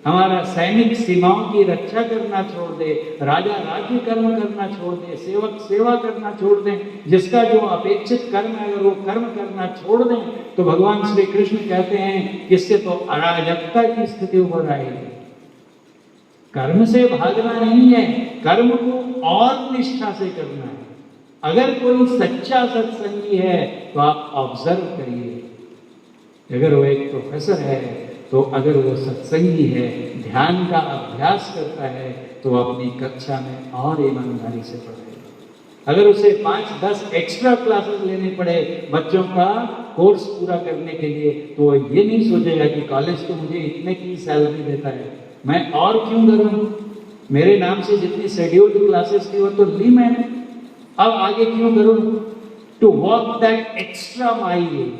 हमारा सैनिक सीमाओं की रक्षा करना छोड़ दे, राजा राज्य कर्म करना छोड़ दे, सेवक सेवा करना छोड़ दें, जिसका जो अपेक्षित कर्म है अगर वो कर्म करना छोड़ दें तो भगवान श्री कृष्ण कहते हैं कि इससे तो अराजकता की स्थिति उभर आएगी। कर्म से भागना नहीं है, कर्म को और निष्ठा से करना है। अगर कोई सच्चा सत्संगी है तो आप ऑब्जर्व करिए, अगर वो एक प्रोफेसर है तो अगर वो सत्संगी है, ध्यान का अभ्यास करता है तो अपनी कक्षा में और ईमानदारी से पढ़ेगा। अगर उसे 5-10 एक्स्ट्रा क्लासेस लेने पड़े बच्चों का कोर्स पूरा करने के लिए तो ये नहीं सोचेगा कि कॉलेज तो मुझे इतने की सैलरी देता है, मैं और क्यों करूं, मेरे नाम से जितनी शेड्यूल्ड क्लासेस थी वो तो ली मैंने, अब आगे क्यों करूं। To walk that extra mile,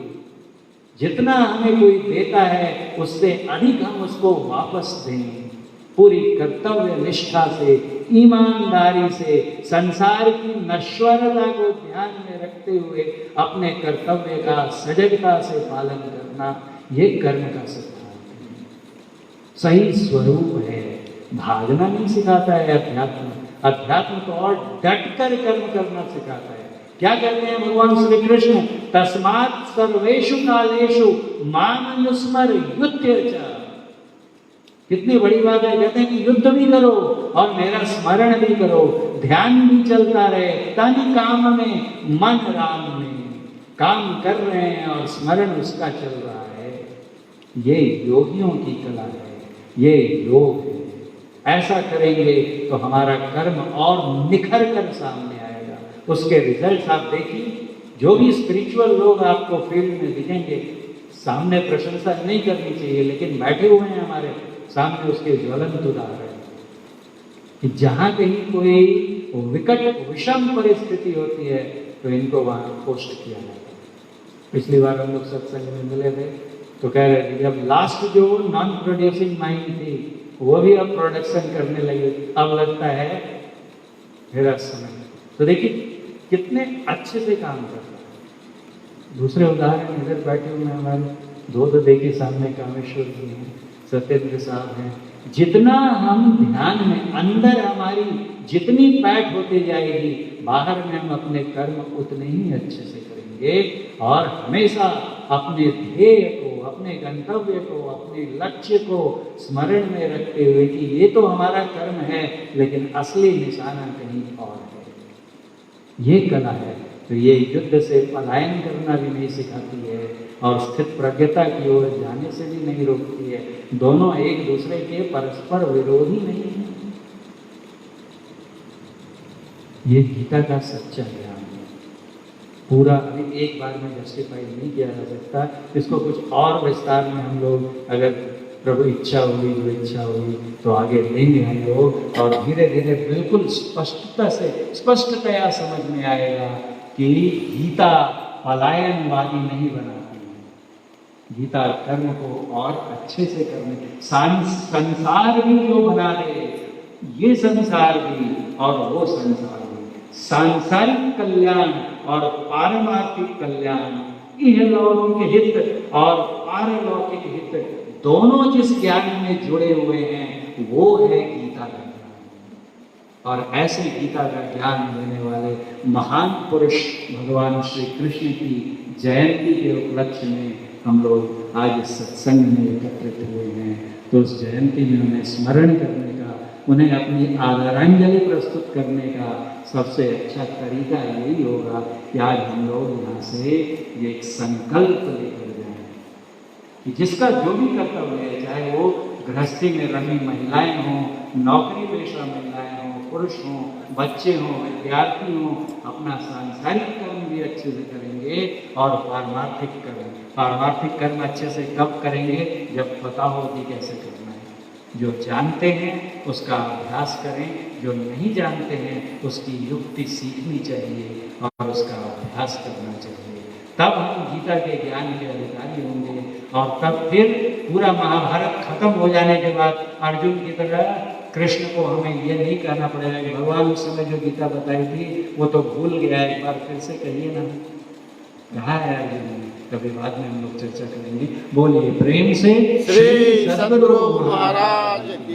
जितना हमें कोई देता है उससे अधिक हम उसको वापस दें, पूरी कर्तव्य निष्ठा से, ईमानदारी से, संसार की नश्वरता को ध्यान में रखते हुए अपने कर्तव्य का सजगता से पालन करना, ये कर्म का सिद्धांत है, सही स्वरूप है। भागना नहीं सिखाता है अध्यात्म, अध्यात्म तो और डटकर कर्म करना सिखाता है। क्या कहते हैं भगवान श्री कृष्ण, तस्मात् सर्वेषु कालेषु माम अनुस्मर युध्य च। कितनी बड़ी बात है, कहते हैं कि युद्ध भी करो और मेरा स्मरण भी करो, ध्यान भी चलता रहे, तन काम में मन राम में, काम कर रहे हैं और स्मरण उसका चल रहा है। ये योगियों की कला है, ये योग है। ऐसा करेंगे तो हमारा कर्म और निखर कर सामने आएगा। उसके रिजल्ट्स आप देखिए, जो भी स्पिरिचुअल लोग आपको फील्ड में दिखेंगे, सामने प्रशंसा नहीं करनी चाहिए, लेकिन बैठे हुए हैं हमारे सामने उसके ज्वलंत उदाहरण कि जहाँ कहीं कोई विकट विषम परिस्थिति होती है तो इनको वहाँ पोस्ट किया जाता है। पिछली बार हम लोग सत्संग में मिले थे तो कह रहे थे जब लास्ट जो नॉन प्रोड्यूसिंग माइंड थी वो भी अब प्रोडक्शन करने लगे। अब लगता है मेरा समय। तो देखिए कितने अच्छे से काम कर रहा है। दूसरे उदाहरण इधर बैठे हुए हमारे दो देखिए सामने कामेश्वर जी हैं, सत्येंद्र साहब हैं। जितना हम ध्यान में अंदर हमारी जितनी पैठ होती जाएगी, बाहर में हम अपने कर्म उतने ही अच्छे से करेंगे और हमेशा अपने ध्येय को, अपने गंतव्य को, अपने लक्ष्य को स्मरण में रखते हुए कि ये तो हमारा कर्म है लेकिन असली निशाना कहीं और है। ये कला है। तो ये युद्ध से पलायन करना भी नहीं सिखाती है और स्थित प्रज्ञता की ओर जाने से भी नहीं रोकती है। दोनों एक दूसरे के परस्पर विरोधी नहीं है। ये गीता का सच्चा ज्ञान है। पूरा अभी एक बार में जस्टिफाई नहीं किया जा सकता। इसको कुछ और विस्तार में हम लोग अगर प्रभु इच्छा हुई, जो इच्छा हुई तो आगे लेंगे हम लोग और धीरे धीरे बिल्कुल स्पष्टतया समझ में आएगा कि गीता पलायनवादी नहीं बनाती है। गीता कर्म को और अच्छे से करने, संसार भी जो बना दे, ये संसार भी और वो संसार भी, सांसारिक कल्याण और पारमार्थिक कल्याण, इहलौकिक हित और पारलौकिक हित, दोनों जिस ज्ञान में जुड़े हुए हैं वो है गीता का ज्ञान। और ऐसे गीता का ज्ञान देने वाले महान पुरुष भगवान श्री कृष्ण की जयंती के उपलक्ष्य में हम लोग आज इस सत्संग में एकत्रित हुए हैं। तो उस जयंती में उन्हें स्मरण करने का, उन्हें अपनी आदरांजलि प्रस्तुत करने का सबसे अच्छा तरीका यही होगा कि आज हम लोग यहाँ से ये एक संकल्प लेकर जाएं कि जिसका जो भी कर्तव्य है, चाहे वो गृहस्थी में रमी महिलाएं हों, नौकरी पेशा महिलाएं हों, पुरुष हों, बच्चे हों, विद्यार्थी हों, अपना सांसारिक कर्म भी अच्छे से करेंगे और पारमार्थिक कर्म अच्छे से कब करेंगे? जब पता हो कि कैसे करना है। जो जानते हैं उसका अभ्यास करें, जो नहीं जानते हैं उसकी युक्ति सीखनी चाहिए और उसका अभ्यास करना चाहिए। तब हम गीता के ज्ञान के अधिकारी होंगे और तब फिर पूरा महाभारत खत्म हो जाने के बाद अर्जुन की तरह कृष्ण को हमें ये नहीं कहना पड़ेगा कि भगवान उस समय जो गीता बताई थी वो तो भूल गया, एक बार फिर से कहिए ना, कहा है अर्जुन ने। कभी बाद में हम लोग चर्चा करेंगे। बोलिए प्रेम से श्री सद्गुरु महाराज की